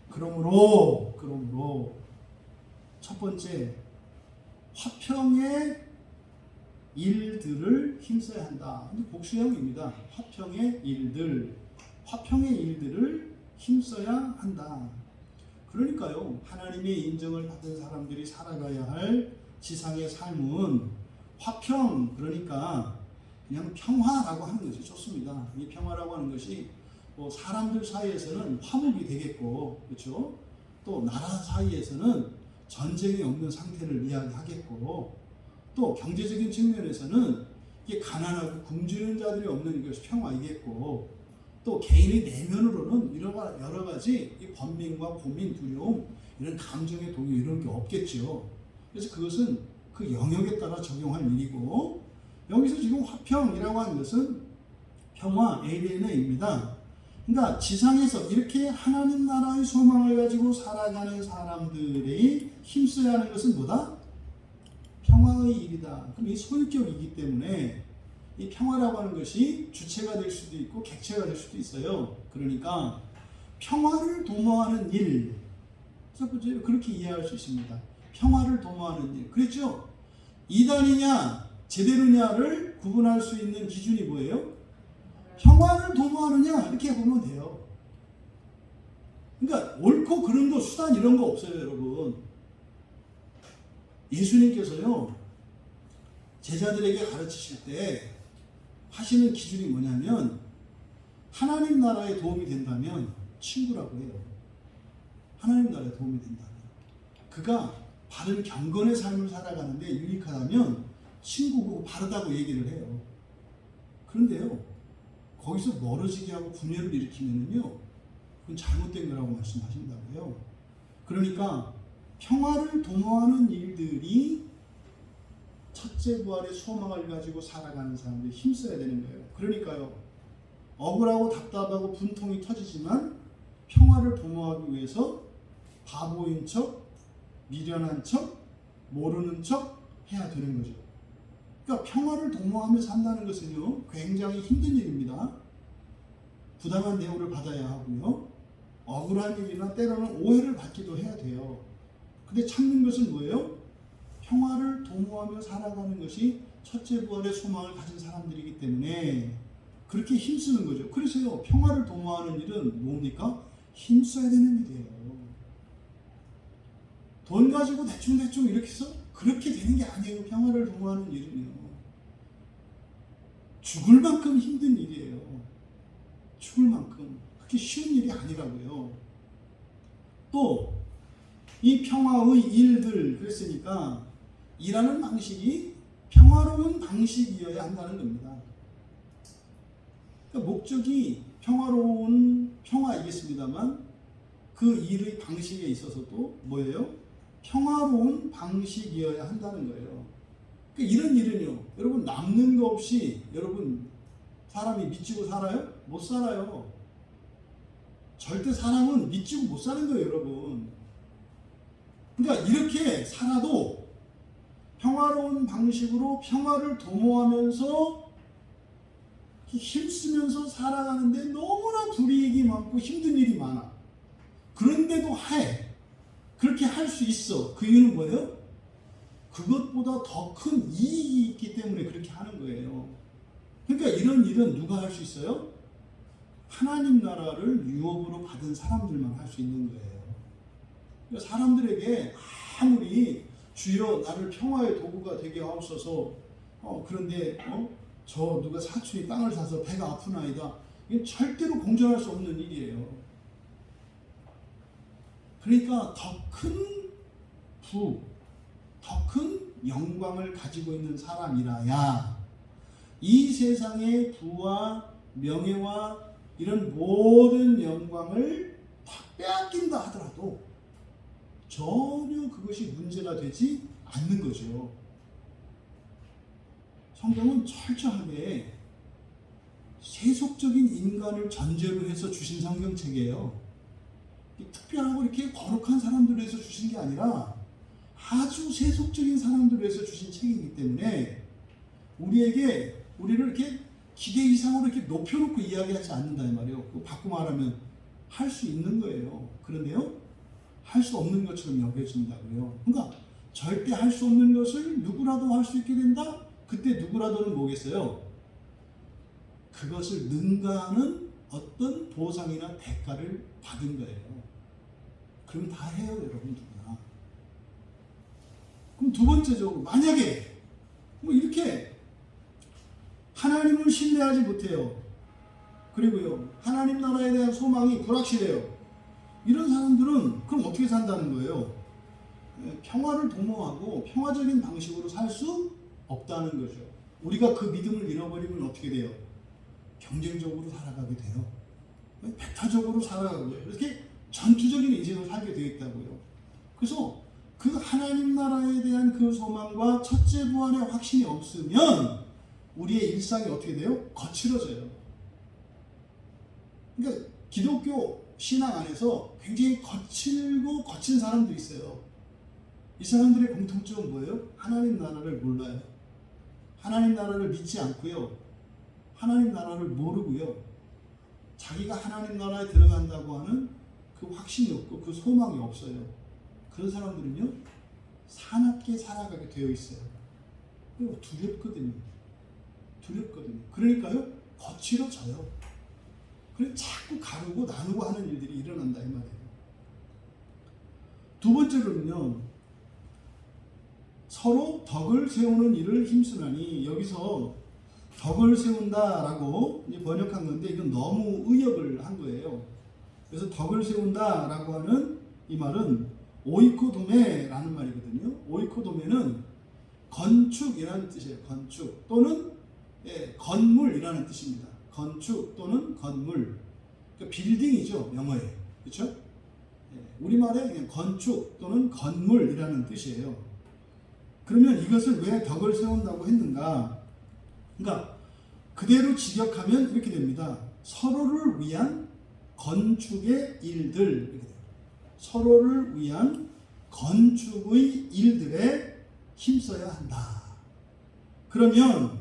그러므로 첫 번째, 화평의 일들을 힘써야 한다. 복수형입니다. 화평의 일들을 힘써야 한다. 그러니까요, 하나님의 인정을 받은 사람들이 살아가야 할 지상의 삶은 화평, 그러니까 그냥 평화라고 하는 것이 좋습니다. 이 평화라고 하는 것이 뭐 사람들 사이에서는 화목이 되겠고, 그렇죠? 또 나라 사이에서는 전쟁이 없는 상태를 이야기하겠고, 또 경제적인 측면에서는 이게 가난하고 굶주리는 자들이 없는 것이 평화이겠고, 또 개인의 내면으로는 여러 가지 이 번민과 고민, 두려움, 이런 감정의 동요 이런 게 없겠죠. 그래서 그것은 그 영역에 따라 적용할 일이고, 여기서 지금 화평이라고 하는 것은 평화, ABNA입니다. 그러니까 지상에서 이렇게 하나님 나라의 소망을 가지고 살아가는 사람들이 힘써야 하는 것은 뭐다? 평화의 일이다. 그럼 이 소유격이기 때문에 이 평화라고 하는 것이 주체가 될 수도 있고 객체가 될 수도 있어요. 그러니까 평화를 도모하는 일, 첫 번째로 그렇게 이해할 수 있습니다. 평화를 도모하는 일. 그랬죠? 이단이냐 제대로냐를 구분할 수 있는 기준이 뭐예요? 평화를 도모하느냐, 이렇게 보면 돼요. 그러니까 옳고 그른 거, 수단 이런 거 없어요, 여러분. 예수님께서요, 제자들에게 가르치실 때 하시는 기준이 뭐냐면, 하나님 나라에 도움이 된다면 친구라고 해요. 하나님 나라에 도움이 된다면. 그가 바른 경건의 삶을 살아가는데 유익하다면 친구고 바르다고 얘기를 해요. 그런데요, 거기서 멀어지게 하고 분열을 일으키면은요, 그건 잘못된 거라고 말씀하신다고요. 그러니까 평화를 도모하는 일들이 첫째 부활의 소망을 가지고 살아가는 사람들이 힘써야 되는 거예요. 그러니까요, 억울하고 답답하고 분통이 터지지만 평화를 도모하기 위해서 바보인 척 미련한 척, 모르는 척 해야 되는 거죠. 그러니까 평화를 도모하며 산다는 것은요, 굉장히 힘든 일입니다. 부당한 대우를 받아야 하고요, 억울한 일이나 때로는 오해를 받기도 해야 돼요. 근데 참는 것은 뭐예요? 평화를 도모하며 살아가는 것이 첫째 부활의 소망을 가진 사람들이기 때문에 그렇게 힘쓰는 거죠. 그래서요, 평화를 도모하는 일은 뭡니까? 힘써야 되는 일이에요. 돈 가지고 대충 이렇게 해서 그렇게 되는 게 아니에요. 평화를 도모하는 일은요, 죽을 만큼 힘든 일이에요. 죽을 만큼. 그렇게 쉬운 일이 아니라고요. 또 이 평화의 일들, 그랬으니까 일하는 방식이 평화로운 방식이어야 한다는 겁니다. 그러니까 목적이 평화로운 평화이겠습니다만 그 일의 방식에 있어서도 뭐예요? 평화로운 방식이어야 한다는 거예요. 그러니까 이런 일은요, 여러분 남는 거 없이 여러분 사람이 미치고 살아요? 못 살아요. 절대 사람은 미치고 못 사는 거예요, 여러분. 그러니까 이렇게 살아도 평화로운 방식으로 평화를 도모하면서 힘쓰면서 살아가는데 너무나 불이익이 많고 힘든 일이 많아. 그런데도 그렇게 할 수 있어. 그 이유는 뭐예요? 그것보다 더 큰 이익이 있기 때문에 그렇게 하는 거예요. 그러니까 이런 일은 누가 할 수 있어요? 하나님 나라를 유업으로 받은 사람들만 할 수 있는 거예요. 그러니까 사람들에게 아무리 주여 나를 평화의 도구가 되게 하옵소서, 그런데 저 누가 사촌이 땅을 사서 배가 아프나이다, 이건 절대로 공존할 수 없는 일이에요. 그러니까 더 큰 부, 더 큰 영광을 가지고 있는 사람이라야 이 세상의 부와 명예와 이런 모든 영광을 다 빼앗긴다 하더라도 전혀 그것이 문제가 되지 않는 거죠. 성경은 철저하게 세속적인 인간을 전제로 해서 주신 성경책이에요. 특별하고 이렇게 거룩한 사람들로 해서 주신 게 아니라 아주 세속적인 사람들로 해서 주신 책이기 때문에 우리를 이렇게 기대 이상으로 이렇게 높여놓고 이야기하지 않는다 이 말이에요. 바꿔 말하면 할 수 있는 거예요. 그런데요, 할 수 없는 것처럼 여겨진다고요. 그러니까 절대 할 수 없는 것을 누구라도 할 수 있게 된다? 그때 누구라도는 뭐겠어요? 그것을 능가하는 어떤 보상이나 대가를 받은 거예요. 그럼 다 해요, 여러분, 누구나. 그럼 두 번째적으로, 만약에 이렇게 하나님을 신뢰하지 못해요. 그리고요, 하나님 나라에 대한 소망이 불확실해요. 이런 사람들은 그럼 어떻게 산다는 거예요? 평화를 도모하고 평화적인 방식으로 살 수 없다는 거죠. 우리가 그 믿음을 잃어버리면 어떻게 돼요? 경쟁적으로 살아가게 돼요. 배타적으로 살아가고요. 이렇게 전투적인 인생을 살게 되어 있다고요. 그래서 그 하나님 나라에 대한 그 소망과 첫째 부활의 확신이 없으면 우리의 일상이 어떻게 돼요? 거칠어져요. 그러니까 기독교 신앙 안에서 굉장히 거칠고 거친 사람들이 있어요. 이 사람들의 공통점은 뭐예요? 하나님 나라를 몰라요. 하나님 나라를 믿지 않고요, 하나님 나라를 모르고요, 자기가 하나님 나라에 들어간다고 하는 그 확신이 없고 그 소망이 없어요. 그런 사람들은요, 사납게 살아가게 되어 있어요. 그리고 두렵거든요. 그러니까요, 거칠어져요. 그래서 자꾸 가르고 나누고 하는 일들이 일어난다 이 말이에요. 두 번째로는요, 서로 덕을 세우는 일을 힘쓰나니, 여기서 덕을 세운다라고 번역한 건데 이건 너무 의역을 한 거예요. 그래서 덕을 세운다라고 하는 이 말은 오이코도메라는 말이거든요. 오이코도메는 건축이라는 뜻이에요. 건축 또는 건물이라는 뜻입니다. 건축 또는 건물. 그러니까 빌딩이죠, 영어에. 그렇죠? 우리말에 그냥 건축 또는 건물이라는 뜻이에요. 그러면 이것을 왜 덕을 세운다고 했는가? 그러니까 그대로 직역하면 이렇게 됩니다. 서로를 위한 건축의 일들. 이렇게 돼요. 서로를 위한 건축의 일들에 힘써야 한다. 그러면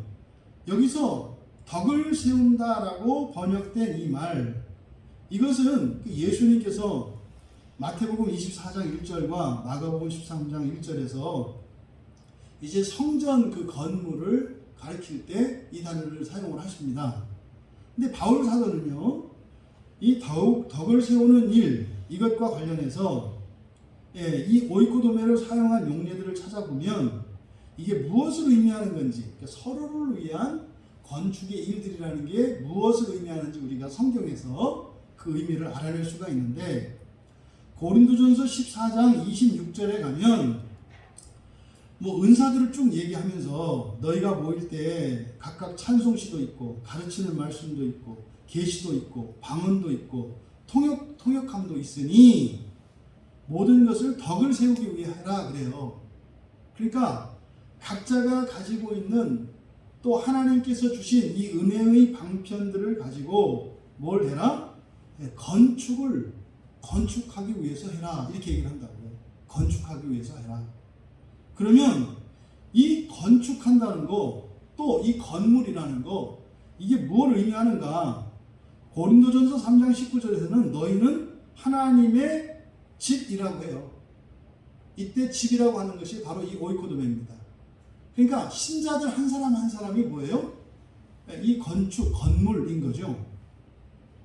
여기서 덕을 세운다라고 번역된 이 말, 이것은 예수님께서 마태복음 24장 1절과 마가복음 13장 1절에서 이제 성전 그 건물을 가리킬 때 이 단어를 사용을 하십니다. 근데 바울 사도는요, 이 덕을 세우는 일, 이것과 관련해서 이 오이코도메를 사용한 용례들을 찾아보면 이게 무엇을 의미하는 건지, 그러니까 서로를 위한 건축의 일들이라는 게 무엇을 의미하는지 우리가 성경에서 그 의미를 알아낼 수가 있는데, 고린도전서 14장 26절에 가면 은사들을 쭉 얘기하면서 너희가 모일 때 각각 찬송시도 있고 가르치는 말씀도 있고 계시도 있고 방언도 있고 통역함도 있으니 모든 것을 덕을 세우기 위해 하라 그래요. 그러니까 각자가 가지고 있는 또 하나님께서 주신 이 은혜의 방편들을 가지고 뭘 해라? 건축하기 위해서 해라. 이렇게 얘기를 한다고요. 건축하기 위해서 해라. 그러면 이 건축한다는 거, 또 이 건물이라는 거, 이게 뭘 의미하는가? 고린도전서 3장 19절에서는 너희는 하나님의 집이라고 해요. 이때 집이라고 하는 것이 바로 이 오이코도메입니다. 그러니까 신자들 한 사람 한 사람이 뭐예요? 이 건물인 거죠.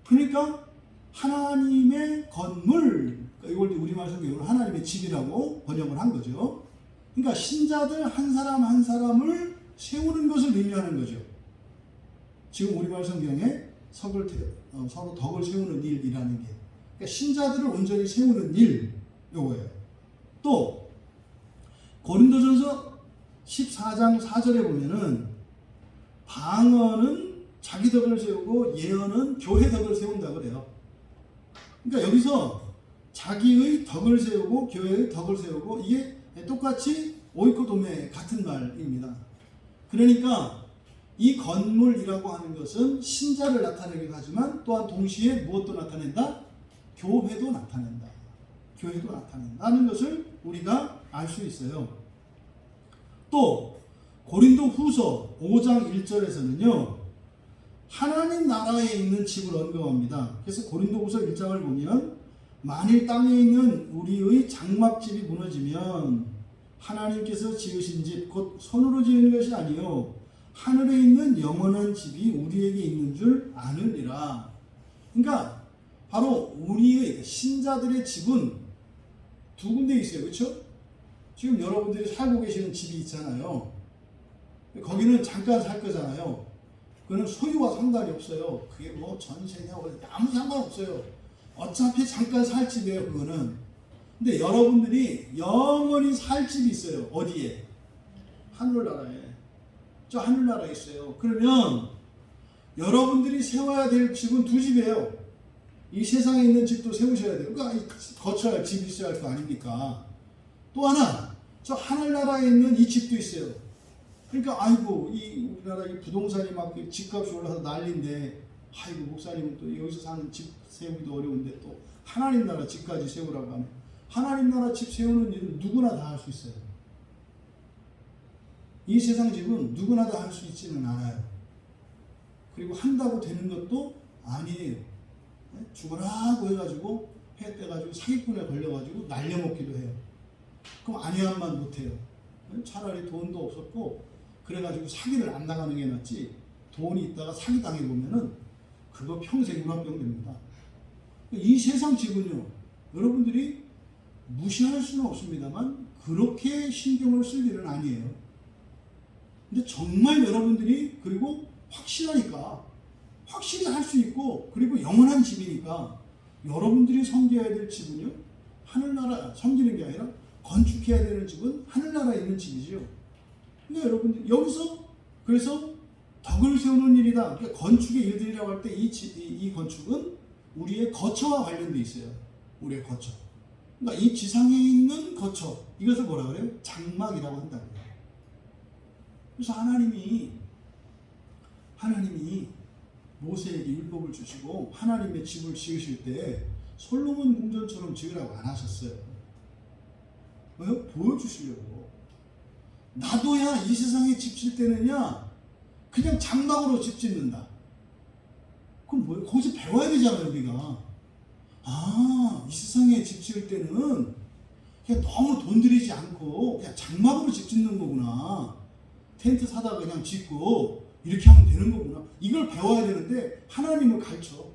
그러니까 하나님의 건물, 이걸 우리말 성경으로 하나님의 집이라고 번역을 한 거죠. 그러니까 신자들 한 사람 한 사람을 세우는 것을 의미하는 거죠. 지금 우리말 성경에 서로 덕을 세우는 일이라는 게, 그러니까 신자들을 온전히 세우는 일, 요거예요. 또 고린도전서 14장 4절에 보면은 방언은 자기 덕을 세우고 예언은 교회 덕을 세운다 그래요. 그러니까 여기서 자기의 덕을 세우고 교회의 덕을 세우고, 이게 똑같이 오이코도메 같은 말입니다. 그러니까 이 건물이라고 하는 것은 신자를 나타내기도 하지만 또한 동시에 무엇도 나타낸다? 교회도 나타낸다. 교회도 나타낸다는 것을 우리가 알 수 있어요. 또 고린도 후서 5장 1절에서는요, 하나님 나라에 있는 집을 언급합니다. 그래서 고린도 후서 1장을 보면 만일 땅에 있는 우리의 장막집이 무너지면 하나님께서 지으신 집 곧 손으로 지은 것이 아니요 하늘에 있는 영원한 집이 우리에게 있는 줄 아느니라. 그러니까 바로 우리의 신자들의 집은 두 군데 있어요. 그렇죠? 지금 여러분들이 살고 계시는 집이 있잖아요. 거기는 잠깐 살 거잖아요. 그거는 소유와 상관이 없어요. 그게 뭐 전세냐 아무 상관없어요. 어차피 잠깐 살 집이에요. 그거는. 근데 여러분들이 영원히 살 집이 있어요. 어디에? 하늘나라에. 저 하늘나라에 있어요. 그러면 여러분들이 세워야 될 집은 두 집이에요. 이 세상에 있는 집도 세우셔야 돼요. 그러니까 거쳐야 할 집이 있어야 할 거 아닙니까? 또 하나, 저 하늘나라에 있는 이 집도 있어요. 그러니까 아이고 이 우리나라 이 부동산이 막 집값이 올라서 난리인데, 아이고 목사님은 또 여기서 사는 집 세우기도 어려운데 또 하나님 나라 집까지 세우라고 하면, 하나님 나라 집 세우는 일은 누구나 다 할 수 있어요. 이 세상 집은 누구나 다 할 수 있지는 않아요. 그리고 한다고 되는 것도 아니에요. 죽으라고 해가지고 해 떼가지고 사기꾼에 걸려가지고 날려먹기도 해요. 그럼 아니야만 못해요. 차라리 돈도 없었고 그래가지고 사기를 안 당하는 게 낫지, 돈이 있다가 사기 당해보면은 그거 평생 유라병 됩니다. 이 세상 집은요, 여러분들이 무시할 수는 없습니다만 그렇게 신경을 쓸 일은 아니에요. 근데 정말 여러분들이, 그리고 확실하니까, 확실히 할 수 있고, 그리고 영원한 집이니까 여러분들이 섬겨야 될 집은요, 하늘나라 섬기는 게 아니라 건축해야 되는 집은 하늘나라에 있는 집이죠. 그러니까 여러분들 여기서 그래서 덕을 세우는 일이다. 그러니까 건축의 일들이라고 할 때 이 건축은 우리의 거처와 관련돼 있어요. 우리의 거처. 그러니까 이 지상에 있는 거처, 이것을 뭐라 그래요? 장막이라고 한다고요. 그래서 하나님이 모세에게 율법을 주시고 하나님의 집을 지으실 때 솔로몬 궁전처럼 지으라고 안 하셨어요. 왜요? 보여주시려고. 나도야 이 세상에 집 질 때는야 그냥 장막으로 집 짓는다. 그럼 뭐예요? 거기서 배워야 되잖아요, 우리가. 아, 이 세상에 집 지을 때는 그냥 너무 돈 들이지 않고 그냥 장막으로 집 짓는 거구나. 텐트 사다가 그냥 짓고 이렇게 하면 되는 거구나. 이걸 배워야 되는데 하나님을 가르쳐.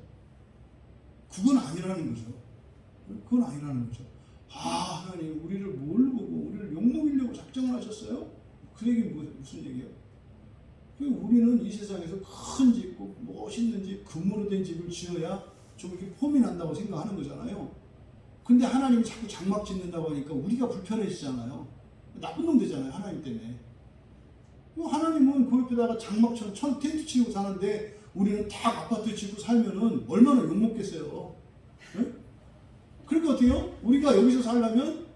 그건 아니라는 거죠. 그건 아니라는 거죠. 아, 하나님 우리를 뭘 보고 우리를 욕먹이려고 작정을 하셨어요? 그 얘기는 무슨 얘기예요? 우리는 이 세상에서 큰 집, 멋있는 집, 금으로 된 집을 지어야 좀 이렇게 폼이 난다고 생각하는 거잖아요. 근데 하나님이 자꾸 장막 짓는다고 하니까 우리가 불편해지잖아요. 나쁜 놈 되잖아요, 하나님 때문에. 하나님은 그 옆에다가 장막처럼 텐트 치고 사는데 우리는 딱 아파트 짓고 살면은 얼마나 욕먹겠어요. 네? 그러니까 어떻게 해요? 우리가 여기서 살려면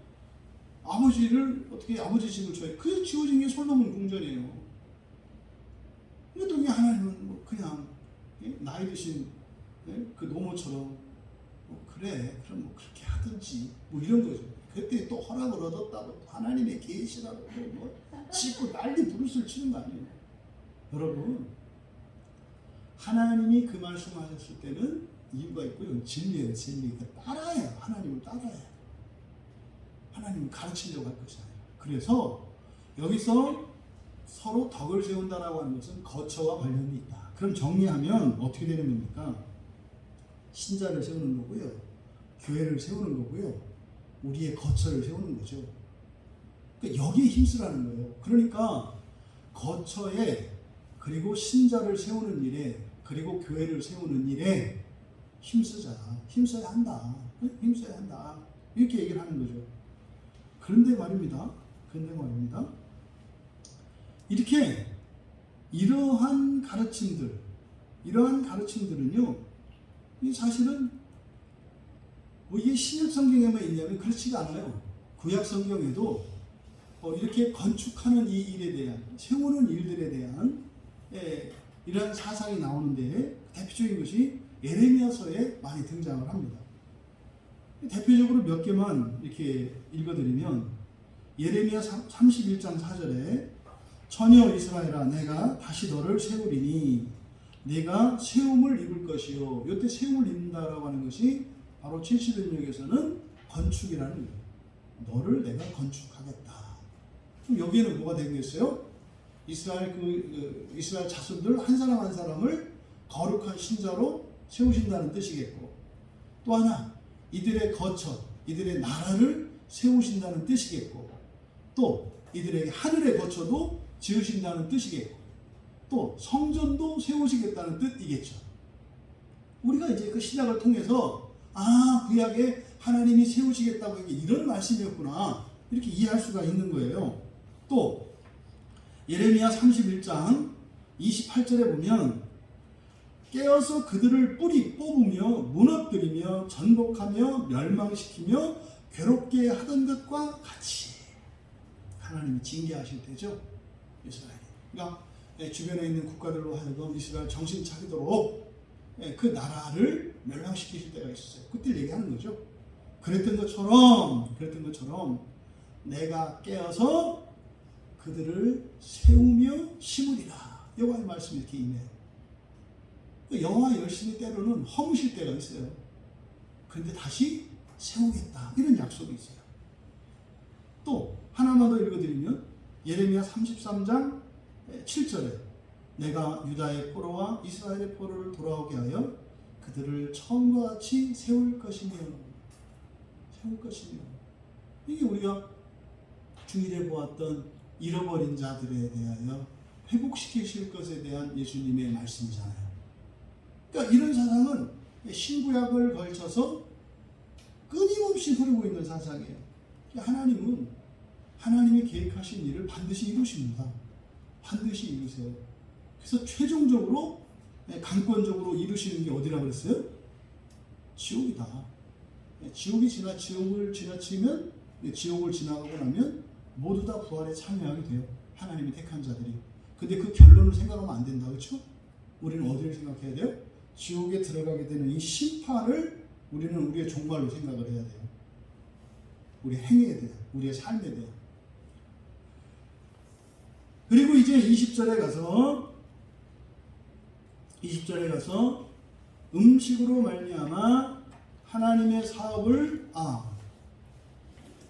아버지를 어떻게 아버지 집을 줘야 그 지어진 게 솔로몬 궁전이에요. 근데 또 하나님은 뭐 그냥 나이 드신 그 노모처럼 그래 그럼 뭐 그렇게 하든지 뭐 이런 거죠. 그때 또 허락을 얻었다고 하나님의 계시라고 뭐 짓고 난리 부르스를 치는 거 아니에요. 여러분 하나님이 그 말씀하셨을 때는 이유가 있고요. 진리예요. 진리. 따라야 하나님을 따라야 하나님을 가르치려고 할 것이 아니에요. 그래서 여기서 서로 덕을 세운다라고 하는 것은 거처와 관련이 있다. 그럼 정리하면 어떻게 되는 겁니까? 신자를 세우는 거고요. 교회를 세우는 거고요. 우리의 거처를 세우는 거죠. 그러니까 여기에 힘쓰라는 거예요. 그러니까 거처에 그리고 신자를 세우는 일에 그리고 교회를 세우는 일에 힘쓰자. 힘써야 한다. 힘써야 한다. 이렇게 얘기를 하는 거죠. 그런데 말입니다. 이렇게 이러한 가르침들은요, 사실은 이게 신약 성경에만 있냐면 그렇지가 않아요. 구약 성경에도 이렇게 건축하는 이 일에 대한, 세우는 일들에 대한 이러한 사상이 나오는데 대표적인 것이 예레미야서에 많이 등장을 합니다. 대표적으로 몇 개만 이렇게 읽어드리면 예레미야 31장 4절에 처녀 이스라엘아 내가 다시 너를 세우리니 내가 세움을 입을 것이요. 이때 세움을 입는다라고 하는 것이 바로 70인역에서는 건축이라는 거예요. 너를 내가 건축하겠다. 그럼 여기에는 뭐가 되겠어요? 이스라엘 자손들 한 사람 한 사람을 거룩한 신자로 세우신다는 뜻이겠고 또 하나 이들의 거처, 이들의 나라를 세우신다는 뜻이겠고 또 이들에게 하늘의 거처도 지으신다는 뜻이겠고 또 성전도 세우시겠다는 뜻이겠죠. 우리가 이제 그 신약을 통해서 구약에 하나님이 세우시겠다고 한 게 이런 말씀이었구나 이렇게 이해할 수가 있는 거예요. 또 예레미야 31장 28절에 보면 깨어서 그들을 뿌리 뽑으며 무너뜨리며 전복하며 멸망시키며 괴롭게 하던 것과 같이 하나님이 징계하실 때죠. 이스라엘이. 그러니까 주변에 있는 국가들로 하여금 이스라엘 정신 차리도록 그 나라를 멸망시키실 때가 있었어요. 그때 얘기하는 거죠. 그랬던 것처럼 내가 깨어서 그들을 세우며 심으리라. 여호와의 말씀이 이렇게 임해요. 여호와 열심히 때로는 허무실 때가 있어요. 그런데 다시 세우겠다. 이런 약속이 있어요. 또 하나만 더 읽어드리면 예레미야 33장 7절에 내가 유다의 포로와 이스라엘의 포로를 돌아오게 하여 그들을 처음과 같이 세울 것이며 이게 우리가 주일에 보았던 잃어버린 자들에 대하여 회복시키실 것에 대한 예수님의 말씀이잖아요. 그러니까 이런 사상은 신구약을 걸쳐서 끊임없이 흐르고 있는 사상이에요. 하나님은 하나님이 계획하신 일을 반드시 이루십니다. 반드시 이루세요. 그래서 최종적으로 강권적으로 이루시는 게 어디라고 그랬어요? 지옥이다. 지옥을 지나치면 지옥을 지나가고 나면 모두 다 부활에 참여하게 돼요. 하나님이 택한 자들이. 근데 그 결론을 생각하면 안 된다. 그렇죠? 우리는 어디를 생각해야 돼요? 지옥에 들어가게 되는 이 심판을 우리는 우리의 종말로 생각을 해야 돼요. 우리 행위에 대한, 우리의 삶에 대한. 그리고 이제 20절에 가서 음식으로 말미암아 하나님의 사업을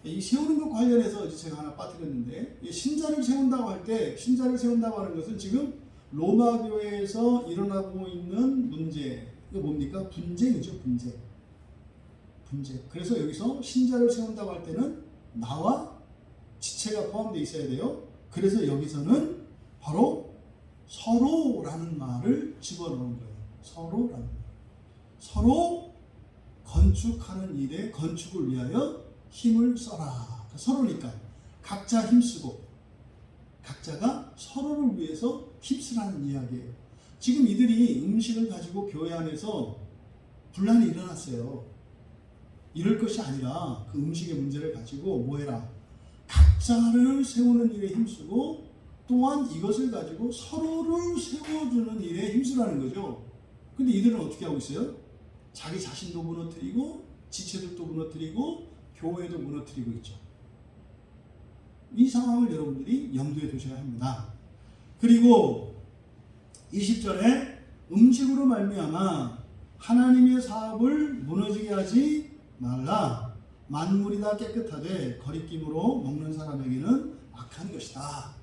이 세우는 것 관련해서 이제 제가 하나 빠뜨렸는데, 신자를 세운다고 할 때, 신자를 세운다고 하는 것은 지금 로마 교회에서 일어나고 있는 문제, 이거 뭡니까? 분쟁이죠, 분쟁. 그래서 여기서 신자를 세운다고 할 때는 나와 지체가 포함되어 있어야 돼요. 그래서 여기서는 바로 서로라는 말을 집어넣은 거예요. 서로라는 말. 서로 건축하는 일에 건축을 위하여 힘을 써라. 서로니까 각자 힘쓰고 각자가 서로를 위해서 힘쓰라는 이야기예요. 지금 이들이 음식을 가지고 교회 안에서 분란이 일어났어요. 이럴 것이 아니라 그 음식의 문제를 가지고 뭐해라? 각자를 세우는 일에 힘쓰고 또한 이것을 가지고 서로를 세워주는 일에 힘쓰라는 거죠. 근데 이들은 어떻게 하고 있어요? 자기 자신도 무너뜨리고 지체들도 무너뜨리고 교회도 무너뜨리고 있죠. 이 상황을 여러분들이 염두에 두셔야 합니다. 그리고 20절에 음식으로 말미암아 하나님의 사업을 무너지게 하지 말라. 만물이 다 깨끗하되 거리낌으로 먹는 사람에게는 악한 것이다.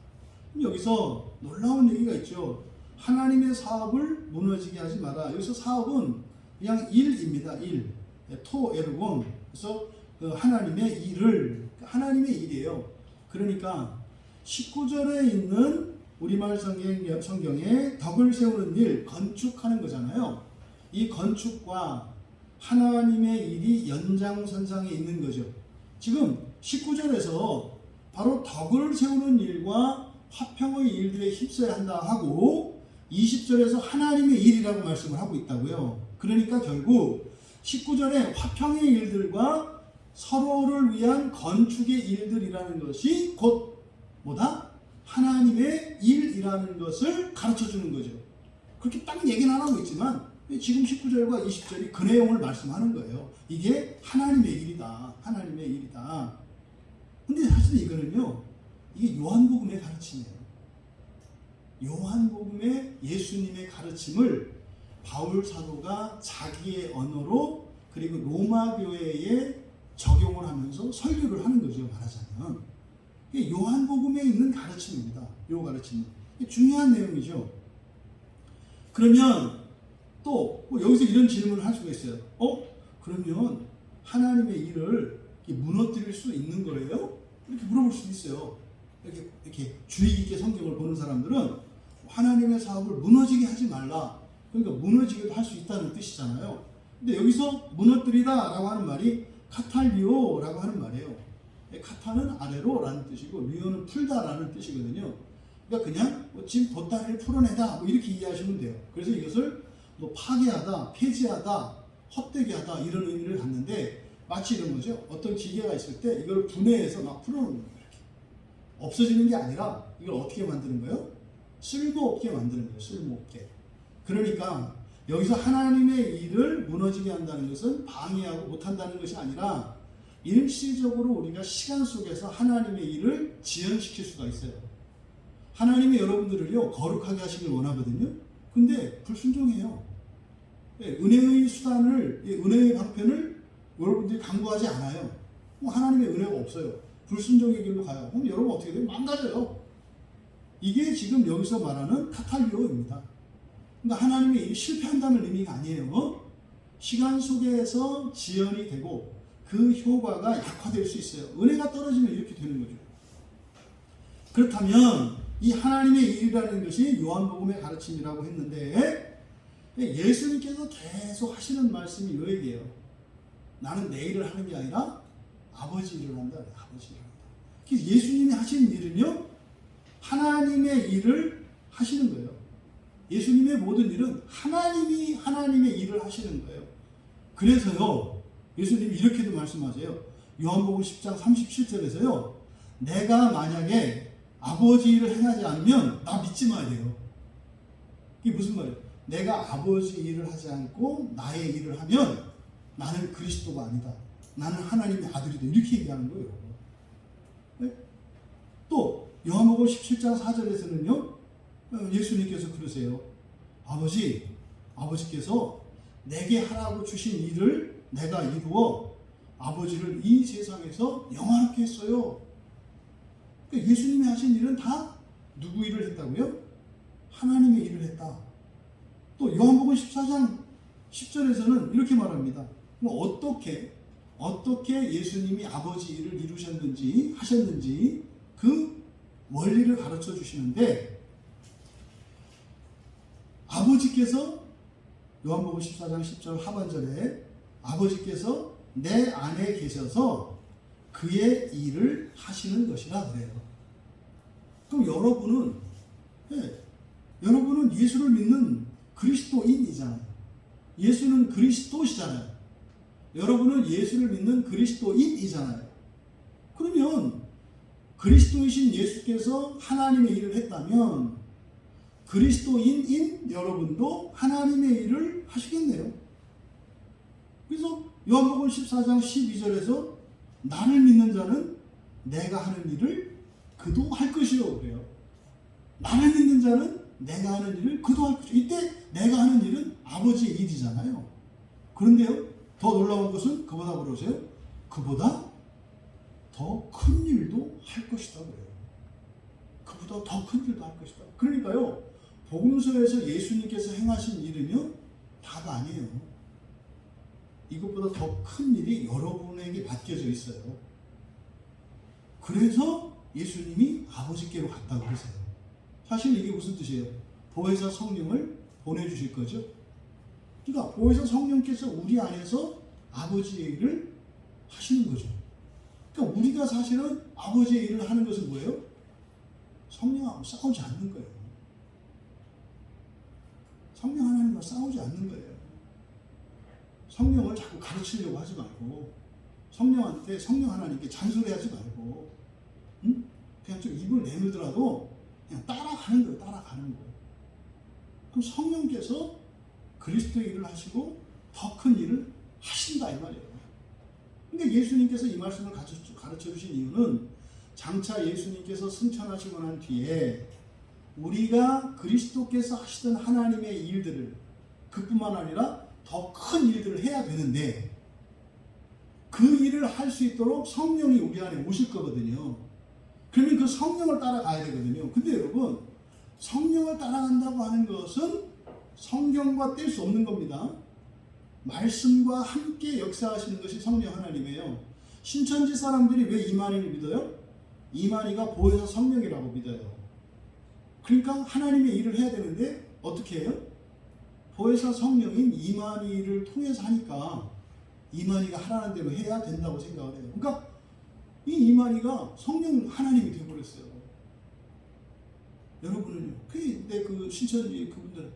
여기서 놀라운 얘기가 있죠. 하나님의 사업을 무너지게 하지 마라. 여기서 사업은 그냥 일입니다. 일. 토 에르곤. 그래서 그 하나님의 일을, 하나님의 일이에요. 그러니까 19절에 있는 우리말 성경에 덕을 세우는 일, 건축하는 거잖아요. 이 건축과 하나님의 일이 연장선상에 있는 거죠. 지금 19절에서 바로 덕을 세우는 일과 화평의 일들에 힘써야 한다 하고 20절에서 하나님의 일이라고 말씀을 하고 있다고요. 그러니까 결국 19절에 화평의 일들과 서로를 위한 건축의 일들이라는 것이 곧 뭐다? 하나님의 일이라는 것을 가르쳐주는 거죠. 그렇게 딱 얘기는 안 하고 있지만 지금 19절과 20절이 그 내용을 말씀하는 거예요. 이게 하나님의 일이다. 하나님의 일이다. 근데 사실 이거는요, 이게 요한복음의 가르침이에요. 요한복음의 예수님의 가르침을 바울 사도가 자기의 언어로 그리고 로마 교회에 적용을 하면서 설교를 하는 거죠. 말하자면 이게 요한복음에 있는 가르침입니다. 요 가르침은 이게 중요한 내용이죠. 그러면 또 여기서 이런 질문을 할 수가 있어요. 그러면 하나님의 일을 무너뜨릴 수 있는 거예요? 이렇게 물어볼 수도 있어요. 이렇게 주의 깊게 성경을 보는 사람들은 하나님의 사업을 무너지게 하지 말라. 그러니까 무너지게도 할 수 있다는 뜻이잖아요. 근데 여기서 무너뜨리다 라고 하는 말이 카탈리오라고 하는 말이에요. 카타는 아래로 라는 뜻이고 리오는 풀다 라는 뜻이거든요. 그러니까 그냥 지금 보따리를 풀어내다 이렇게 이해하시면 돼요. 그래서 이것을 파괴하다, 폐지하다, 헛되게 하다 이런 의미를 갖는데 마치 이런 거죠. 어떤 기계가 있을 때 이걸 분해해서 막 풀어놓는 거예요. 이렇게. 없어지는 게 아니라 이걸 어떻게 만드는 거예요? 쓸모없게 만드는 거예요. 쓸모없게. 그러니까 여기서 하나님의 일을 무너지게 한다는 것은 방해하고 못한다는 것이 아니라 일시적으로 우리가 시간 속에서 하나님의 일을 지연시킬 수가 있어요. 하나님이 여러분들을요 거룩하게 하시길 원하거든요. 근데 불순종해요. 은혜의 수단을, 은혜의 방편을 여러분들이 강구하지 않아요. 하나님의 은혜가 없어요. 불순종의 길로 가요. 그럼 여러분 어떻게 돼요? 망가져요. 이게 지금 여기서 말하는 카탈리오입니다. 그러니까 하나님의 일이 실패한다는 의미가 아니에요. 시간 속에서 지연이 되고 그 효과가 약화될 수 있어요. 은혜가 떨어지면 이렇게 되는 거죠. 그렇다면 이 하나님의 일이라는 것이 요한복음의 가르침이라고 했는데 예수님께서 계속 하시는 말씀이 이 얘기예요. 나는 내 일을 하는 게 아니라 아버지 일을 한다. 아버지 일을 한다. 그래서 예수님이 하시는 일은요, 하나님의 일을 하시는 거예요. 예수님의 모든 일은 하나님이 하나님의 일을 하시는 거예요. 그래서요, 예수님이 이렇게도 말씀하세요. 요한복음 10장 37절에서요, 내가 만약에 아버지 일을 행하지 않으면 나 믿지 마야 돼요. 이게 무슨 말이에요? 내가 아버지 일을 하지 않고 나의 일을 하면 나는 그리스도가 아니다. 나는 하나님의 아들이다. 이렇게 얘기하는 거예요. 네? 또 요한복음 17장 4절에서는요. 예수님께서 그러세요. 아버지께서 내게 하라고 주신 일을 내가 이루어 아버지를 이 세상에서 영화롭게 했어요. 그러니까 예수님이 하신 일은 다 누구 일을 했다고요? 하나님의 일을 했다. 또 요한복음 14장 10절에서는 이렇게 말합니다. 어떻게 예수님이 아버지 일을 이루셨는지 하셨는지 그 원리를 가르쳐 주시는데, 아버지께서 요한복음 14장 10절 하반절에 아버지께서 내 안에 계셔서 그의 일을 하시는 것이라 그래요. 그럼 여러분은 예수를 믿는 그리스도인이잖아요. 예수는 그리스도시잖아요. 여러분은 예수를 믿는 그리스도인이잖아요. 그러면 그리스도이신 예수께서 하나님의 일을 했다면 그리스도인인 여러분도 하나님의 일을 하시겠네요. 그래서 요한복음 14장 12절에서 나를 믿는 자는 내가 하는 일을 그도 할 것이요 그래요. 나를 믿는 자는 내가 하는 일을 그도 할 것이요. 이때 내가 하는 일은 아버지의 일이잖아요. 그런데요, 더 놀라운 것은 그보다 뭐라세요? 그보다 더 큰 일도 할 것이다 그래요. 그보다 더 큰 일도 할 것이다. 그러니까요, 복음서에서 예수님께서 행하신 일은요 다가 아니에요. 이것보다 더 큰 일이 여러분에게 맡겨져 있어요. 그래서 예수님이 아버지께로 갔다고 그러세요. 사실 이게 무슨 뜻이에요? 보혜사 성령을 보내주실 거죠. 그러니까 보혜사 성령께서 우리 안에서 아버지의 일을 하시는 거죠. 그러니까 우리가 사실은 아버지의 일을 하는 것은 뭐예요? 성령하고 싸우지 않는 거예요. 성령 하나님과 싸우지 않는 거예요. 성령을 자꾸 가르치려고 하지 말고, 성령 하나님께 잔소리하지 말고, 그냥 좀 입을 내밀더라도 그냥 따라가는 거예요. 따라가는 거. 그럼 성령께서 그리스도의 일을 하시고 더 큰 일을 하신다 이 말이에요. 그러니까 예수님께서 이 말씀을 가르쳐 주신 이유는 장차 예수님께서 승천하시고 난 뒤에 우리가 그리스도께서 하시던 하나님의 일들을, 그뿐만 아니라 더 큰 일들을 해야 되는데, 그 일을 할 수 있도록 성령이 우리 안에 오실 거거든요. 그러면 그 성령을 따라가야 되거든요. 근데 여러분, 성령을 따라간다고 하는 것은 성경과 뗄 수 없는 겁니다. 말씀과 함께 역사하시는 것이 성령 하나님이에요. 신천지 사람들이 왜 이만희를 믿어요? 이만희가 보혜사 성령이라고 믿어요. 그러니까 하나님의 일을 해야 되는데 어떻게 해요? 보혜사 성령인 이만희를 통해서 하니까 이만희가 하라는 대로 해야 된다고 생각을 해요. 그러니까 이 이만희가 성령 하나님이 되어버렸어요. 여러분은요? 근데 그 신천지 그분들,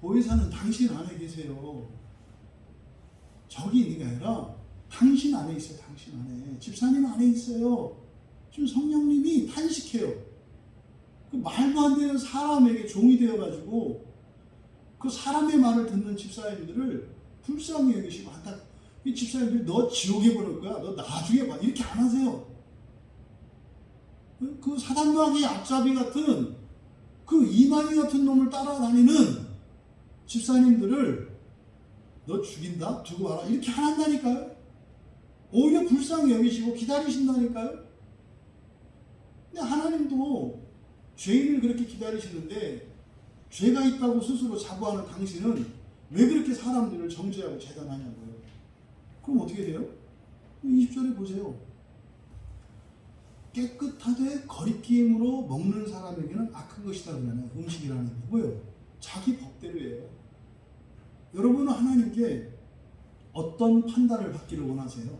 보혜사는 당신 안에 계세요. 저기 있는 게 아니라 당신 안에 있어요. 당신 안에. 집사님 안에 있어요. 지금 성령님이 탄식해요. 그 말도 안 되는 사람에게 종이 되어가지고 그 사람의 말을 듣는 집사님들을 불쌍히 여기시고, 이 집사님들이 너 지옥에 보낼 거야, 너 나중에 봐, 이렇게 안 하세요. 그 사단마귀 앞잡이 같은 그 이만희 같은 놈을 따라다니는 집사님들을 너 죽인다? 두고 봐라, 이렇게 안 한다니까요. 오히려 불쌍히 여기시고 기다리신다니까요. 근데 하나님도 죄인을 그렇게 기다리시는데, 죄가 있다고 스스로 자부하는 당신은 왜 그렇게 사람들을 정죄하고 재단하냐고요. 그럼 어떻게 돼요? 20절에 보세요. 깨끗하되 거리끼임으로 먹는 사람에게는 악한 것이다 그러잖아요. 음식이라는 게 뭐예요? 자기 법대로예요. 여러분은 하나님께 어떤 판단을 받기를 원하세요?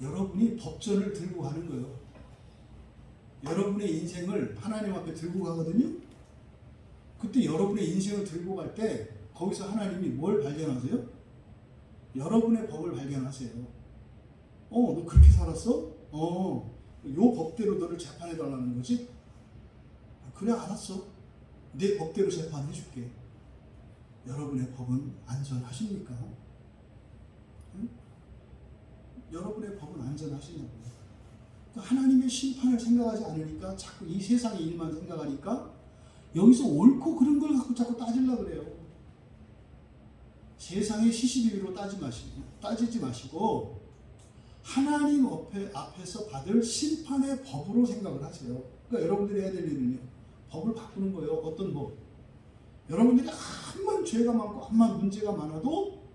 여러분이 법전을 들고 가는 거예요. 여러분의 인생을 하나님 앞에 들고 가거든요. 그때 여러분의 인생을 들고 갈 때 거기서 하나님이 뭘 발견하세요? 여러분의 법을 발견하세요. 너 그렇게 살았어? 요 법대로 너를 재판해 달라는 거지? 그래, 알았어. 내 법대로 재판해 줄게. 여러분의 법은 안전하십니까? 여러분의 법은 안전하시냐고요. 하나님의 심판을 생각하지 않으니까 자꾸 이 세상의 일만 생각하니까 여기서 옳고 그른 걸 갖고 자꾸 따지려고 그래요. 세상의 시시비비로 따지지 마시고 하나님 앞에서 받을 심판의 법으로 생각을 하세요. 그러니까 여러분들이 해야 될 일은요, 법을 바꾸는 거예요. 어떤 법? 여러분들이 한만 죄가 많고 한만 문제가 많아도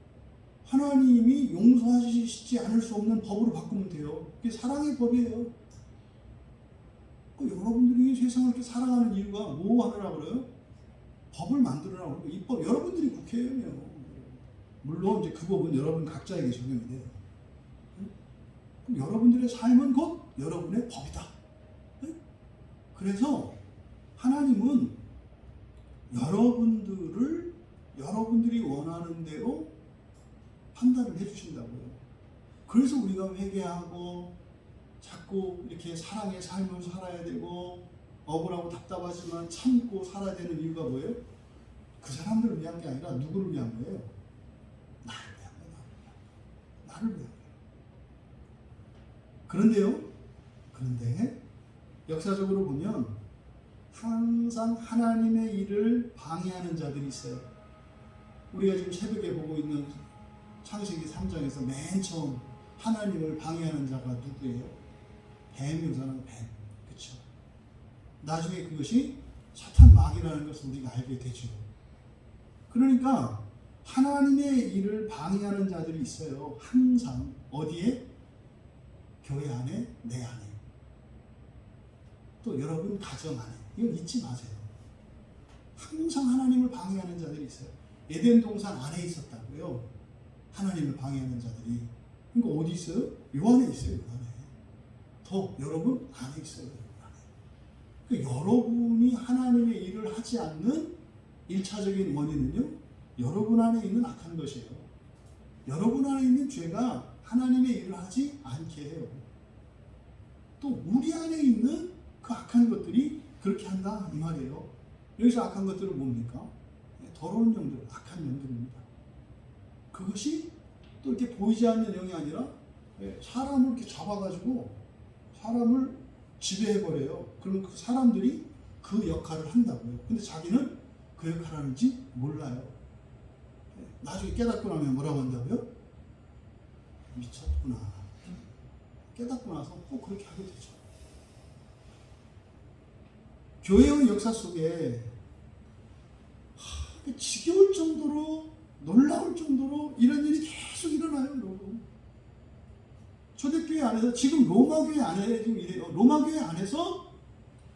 하나님이 용서하시지 않을 수 없는 법으로 바꾸면 돼요. 그게 사랑의 법이에요. 여러분들이 세상을 이렇게 사랑하는 이유가 뭐 하느라고 그래요? 법을 만들으라고 그래요. 이 법, 여러분들이 국회의원이에요. 물론 이제 그 법은 여러분 각자에게 적용이 돼요. 그럼 여러분들의 삶은 곧 여러분의 법이다. 그래서 하나님은 여러분들이 원하는 대로 판단을 해주신다고요. 그래서 우리가 회개하고 자꾸 이렇게 사랑의 삶을 살아야 되고 억울하고 답답하지만 참고 살아야 되는 이유가 뭐예요? 그 사람들을 위한 게 아니라 누구를 위한 거예요? 나를 위한 거예요. 나를 위한 거예요. 그런데 역사적으로 보면 항상 하나님의 일을 방해하는 자들이 있어요. 우리가 지금 새벽에 보고 있는 창세기 3장에서 맨 처음 하나님을 방해하는 자가 누구예요? 뱀이잖아요. 뱀. 그렇죠? 나중에 그것이 사탄 마귀라는 것을 우리가 알게 되죠. 그러니까 하나님의 일을 방해하는 자들이 있어요. 항상 어디에? 교회 안에, 내 안에. 또 여러분 가정 안에. 이걸 잊지 마세요. 항상 하나님을 방해하는 자들이 있어요. 에덴 동산 안에 있었다고요. 하나님을 방해하는 자들이. 그러니까 어디 있어요? 요 안에 있어요. 요 안에. 더 여러분 안에 있어요. 요 안에. 그러니까 여러분이 하나님의 일을 하지 않는 1차적인 원인은요, 여러분 안에 있는 악한 것이에요. 여러분 안에 있는 죄가 하나님의 일을 하지 않게 해요. 또 우리 안에 있는 그 악한 것들이 그렇게 한다 이 말이에요. 여기서 악한 것들은 뭡니까? 더러운 영들, 악한 영들입니다. 그것이 또 이렇게 보이지 않는 영이 아니라 사람을 이렇게 잡아가지고 사람을 지배해버려요. 그러면 그 사람들이 그 역할을 한다고요. 근데 자기는 그 역할을 하는지 몰라요. 나중에 깨닫고 나면 뭐라고 한다고요? 미쳤구나. 깨닫고 나서 꼭 그렇게 하게 되죠. 교회의 역사 속에 지겨울 정도로, 놀라울 정도로 이런 일이 계속 일어나요, 여러분. 초대교회 안에서, 지금 로마교회 안에 지금 이래요. 로마교회 안에서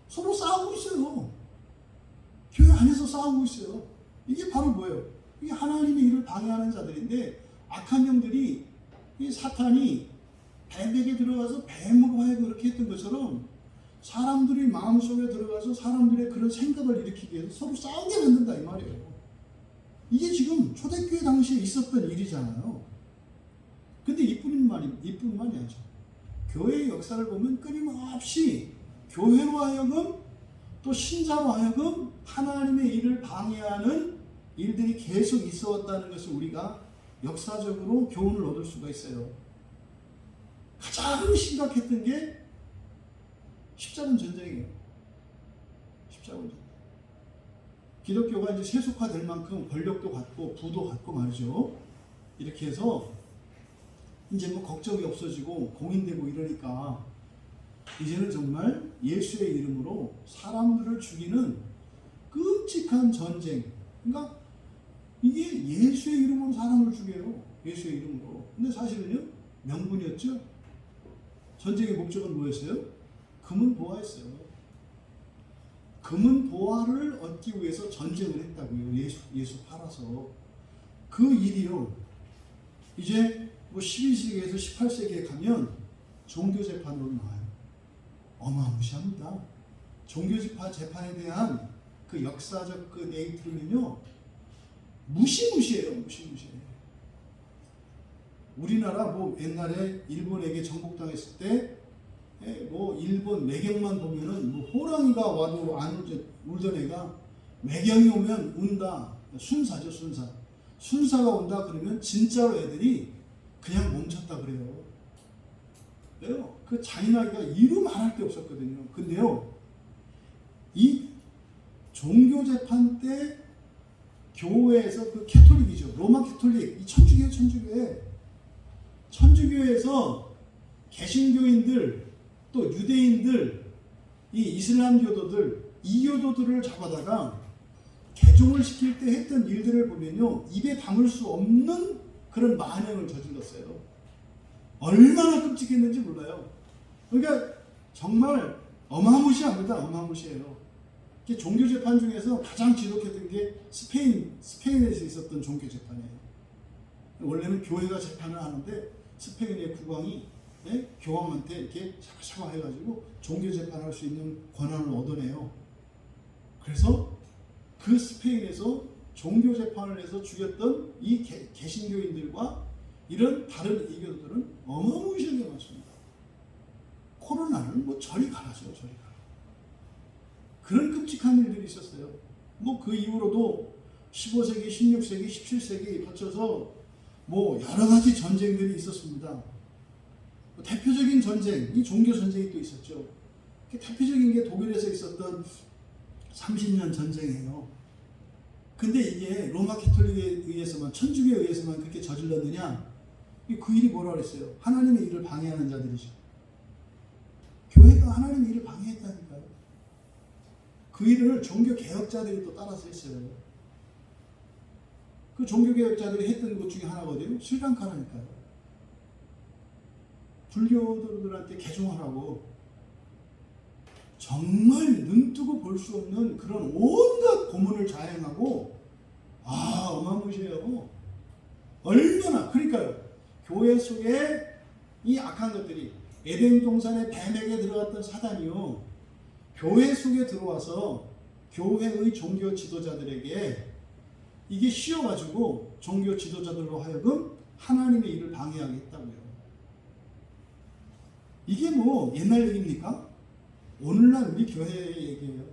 서로 싸우고 있어요. 교회 안에서 싸우고 있어요. 이게 바로 뭐예요? 이게 하나님의 일을 방해하는 자들인데, 악한 영들이, 이 사탄이 뱀에게 들어가서 뱀으로 하여금 그렇게 했던 것처럼 사람들이 마음속에 들어가서 사람들의 그런 생각을 일으키기 위해서 서로 싸우게 만든다 이 말이에요. 이게 지금 초대교회 당시에 있었던 일이잖아요. 근데 이뿐만이 아니죠. 교회의 역사를 보면 끊임없이 교회로 하여금 또 신자로 하여금 하나님의 일을 방해하는 일들이 계속 있어 왔다는 것을 우리가 역사적으로 교훈을 얻을 수가 있어요. 가장 심각했던 게 십자군 전쟁이에요. 십자군 전쟁. 기독교가 이제 세속화될 만큼 권력도 갖고 부도 갖고 말이죠. 이렇게 해서 이제 뭐 걱정이 없어지고 공인되고 이러니까 이제는 정말 예수의 이름으로 사람들을 죽이는 끔찍한 전쟁. 그러니까 이게 예수의 이름으로 사람을 죽여요. 예수의 이름으로. 근데 사실은요, 명분이었죠. 전쟁의 목적은 뭐였어요? 금은 보화였어요. 금은 보화를 얻기 위해서 전쟁을 했다고요. 예수 팔아서. 그 일이요. 이제 뭐 12세기에서 18세기에 가면 종교재판으로 나와요. 어마무시합니다. 종교재판에 대한 그 역사적 그 데이터는요, 무시무시해요. 무시무시해요. 우리나라 뭐 옛날에 일본에게 정복당했을 때 뭐 일본 매경만 보면은 뭐 호랑이가 와도 안 울던 애가 매경이 오면 운다. 순사죠, 순사. 순사가 온다 그러면 진짜로 애들이 그냥 멈췄다 그래요. 그 잔인하기가 이루 말할 게 없었거든요. 근데요, 이 종교 재판 때 교회에서 그 캐톨릭이죠. 로마 캐톨릭, 이 천주교에서 개신교인들 또 유대인들, 이 이슬람 교도들, 이교도들을 잡아다가 개종을 시킬 때 했던 일들을 보면요, 입에 담을 수 없는 그런 만행을 저질렀어요. 얼마나 끔찍했는지 몰라요. 그러니까 정말 어마무시합니다. 어마무시해요. 종교 재판 중에서 가장 지독했던 게 스페인에서 있었던 종교 재판이에요. 원래는 교회가 재판을 하는데 스페인의 국왕이 교황한테 이렇게 샤바샤바 해가지고 종교 재판할 수 있는 권한을 얻어내요. 그래서 그 스페인에서 종교 재판을 해서 죽였던 이 개신교인들과 이런 다른 이교도들은 어마무시하게 많습니다. 코로나는 뭐 저리 가라죠, 저리 가라. 그런 끔찍한 일들이 있었어요. 뭐 그 이후로도 15세기, 16세기, 17세기 거쳐서 뭐 여러 가지 전쟁들이 있었습니다. 대표적인 전쟁, 이 종교 전쟁이 또 있었죠. 대표적인 게 독일에서 있었던 30년 전쟁이에요. 근데 이게 로마 캐톨릭에 의해서만, 천주교에 의해서만 그렇게 저질렀느냐? 그 일이 뭐라 그랬어요? 하나님의 일을 방해하는 자들이죠. 교회가 하나님의 일을 방해했다니까요. 그 일을 종교 개혁자들이 또 따라서 했어요. 그 종교 개혁자들이 했던 것 중에 하나거든요. 스리랑카라니까요. 불교도들한테 개종하라고 정말 눈뜨고 볼 수 없는 그런 온갖 고문을 자행하고, 어마무시해요. 얼마나, 그러니까요. 교회 속에 이 악한 것들이, 에덴 동산의 뱀에게 들어갔던 사단이요, 교회 속에 들어와서 교회의 종교 지도자들에게 이게 씌워가지고 종교 지도자들로 하여금 하나님의 일을 방해하게 했다고요. 이게 뭐 옛날 얘기입니까? 오늘날 우리 교회의 얘기예요.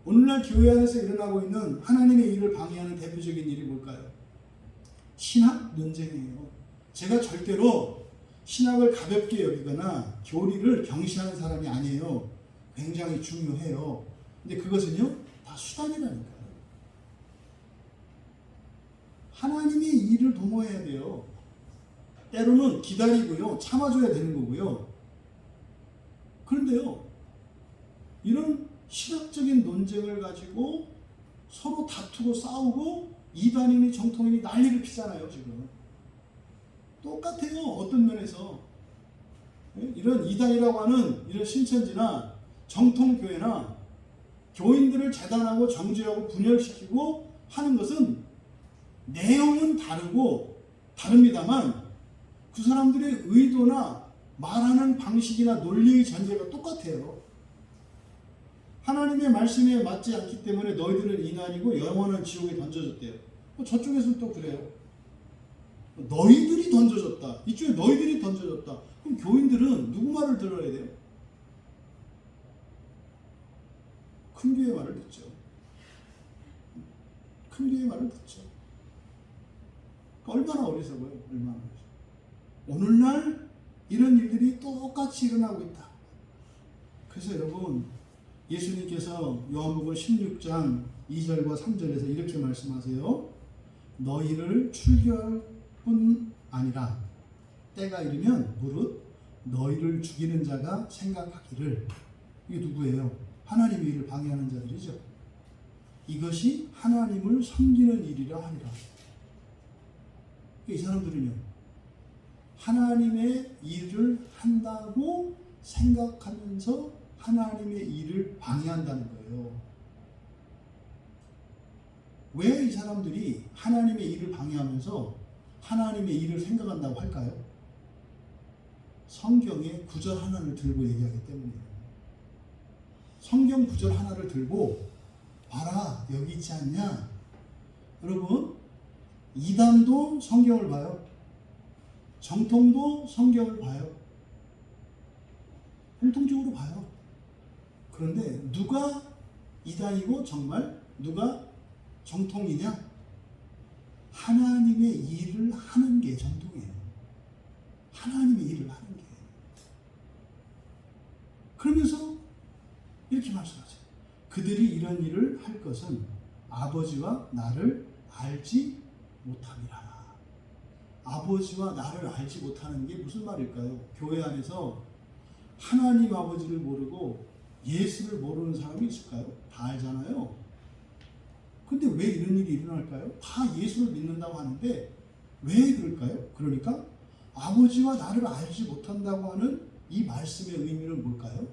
오늘날 교회 안에서 일어나고 있는 하나님의 일을 방해하는 대표적인 일이 뭘까요? 신학 논쟁이에요. 제가 절대로 신학을 가볍게 여기거나 교리를 경시하는 사람이 아니에요. 굉장히 중요해요. 근데 그것은요, 다 수단이라니까요. 하나님의 일을 도모해야 돼요. 때로는 기다리고요, 참아줘야 되는 거고요. 그런데요, 이런 신학적인 논쟁을 가지고 서로 다투고 싸우고 이단이니 정통이니 난리를 피잖아요, 지금. 똑같아요, 어떤 면에서. 이런 이단이라고 하는 이런 신천지나 정통교회나 교인들을 재단하고 정죄하고 분열시키고 하는 것은 내용은 다릅니다만 그 사람들의 의도나 말하는 방식이나 논리의 전제가 똑같아요. 하나님의 말씀에 맞지 않기 때문에 너희들은 이난이고 영원한 지옥에 던져졌대요. 저쪽에서는 또 그래요. 너희들이 던져졌다. 이쪽에 너희들이 던져졌다. 그럼 교인들은 누구 말을 들어야 돼요? 큰 교회 말을 듣죠. 큰 교회 말을 듣죠. 얼마나 어리석어요. 얼마나 어리석어요. 오늘날 이런 일들이 똑같이 일어나고 있다. 그래서 여러분, 예수님께서 요한복음 16장 2절과 3절에서 이렇게 말씀하세요. 너희를 출교할 뿐 아니라 때가 이르면 무릇 너희를 죽이는 자가 생각하기를. 이게 누구예요? 하나님의 일을 방해하는 자들이죠. 이것이 하나님을 섬기는 일이라 하니라. 이 사람들은요, 하나님의 일을 한다고 생각하면서 하나님의 일을 방해한다는 거예요. 왜 이 사람들이 하나님의 일을 방해하면서 하나님의 일을 생각한다고 할까요? 성경의 구절 하나를 들고 얘기하기 때문이에요. 성경 구절 하나를 들고 봐라, 여기 있지 않냐? 여러분, 이단도 성경을 봐요. 정통도 성경을 봐요. 공통적으로 봐요. 그런데 누가 이단이고 정말 누가 정통이냐? 하나님의 일을 하는 게 정통이에요. 하나님의 일을 하는 게. 그러면서 이렇게 말씀하죠. 그들이 이런 일을 할 것은 아버지와 나를 알지 못함이라. 아버지와 나를 알지 못하는 게 무슨 말일까요? 교회 안에서 하나님 아버지를 모르고 예수를 모르는 사람이 있을까요? 다 알잖아요. 근데 왜 이런 일이 일어날까요? 다 예수를 믿는다고 하는데 왜 그럴까요? 그러니까 아버지와 나를 알지 못한다고 하는 이 말씀의 의미는 뭘까요?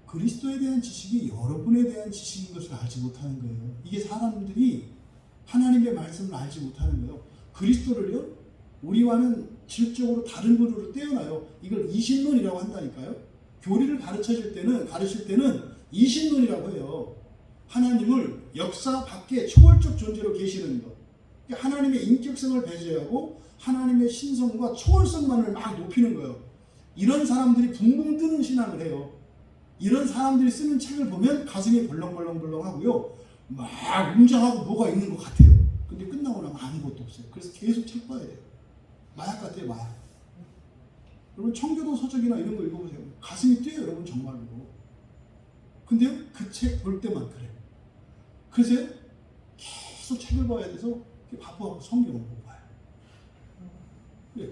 그리스도에 대한 지식이 여러분에 대한 지식인 것을 알지 못하는 거예요. 이게 사람들이 하나님의 말씀을 알지 못하는 거예요. 그리스도를요, 우리와는 질적으로 다른 분으로 떼어놔요. 이걸 이신론이라고 한다니까요. 교리를 가르칠 때는 이신론이라고 해요. 하나님을 역사 밖에 초월적 존재로 계시는 것. 하나님의 인격성을 배제하고 하나님의 신성과 초월성만을 막 높이는 거예요. 이런 사람들이 붕붕 뜨는 신앙을 해요. 이런 사람들이 쓰는 책을 보면 가슴이 벌렁벌렁 하고요. 막 웅장하고 뭐가 있는 것 같아요. 근데 끝나고 나면 아무것도 없어요. 그래서 계속 책 봐야 돼요. 마약 같아요, 마약. 여러분 청교도 서적이나 이런 거 읽어보세요. 가슴이 뛰어요, 여러분 정말로. 근데요, 그 책 볼 때만 그래요. 그래서 계속 책을 봐야 돼서 바빠하고 성경을 못 봐요.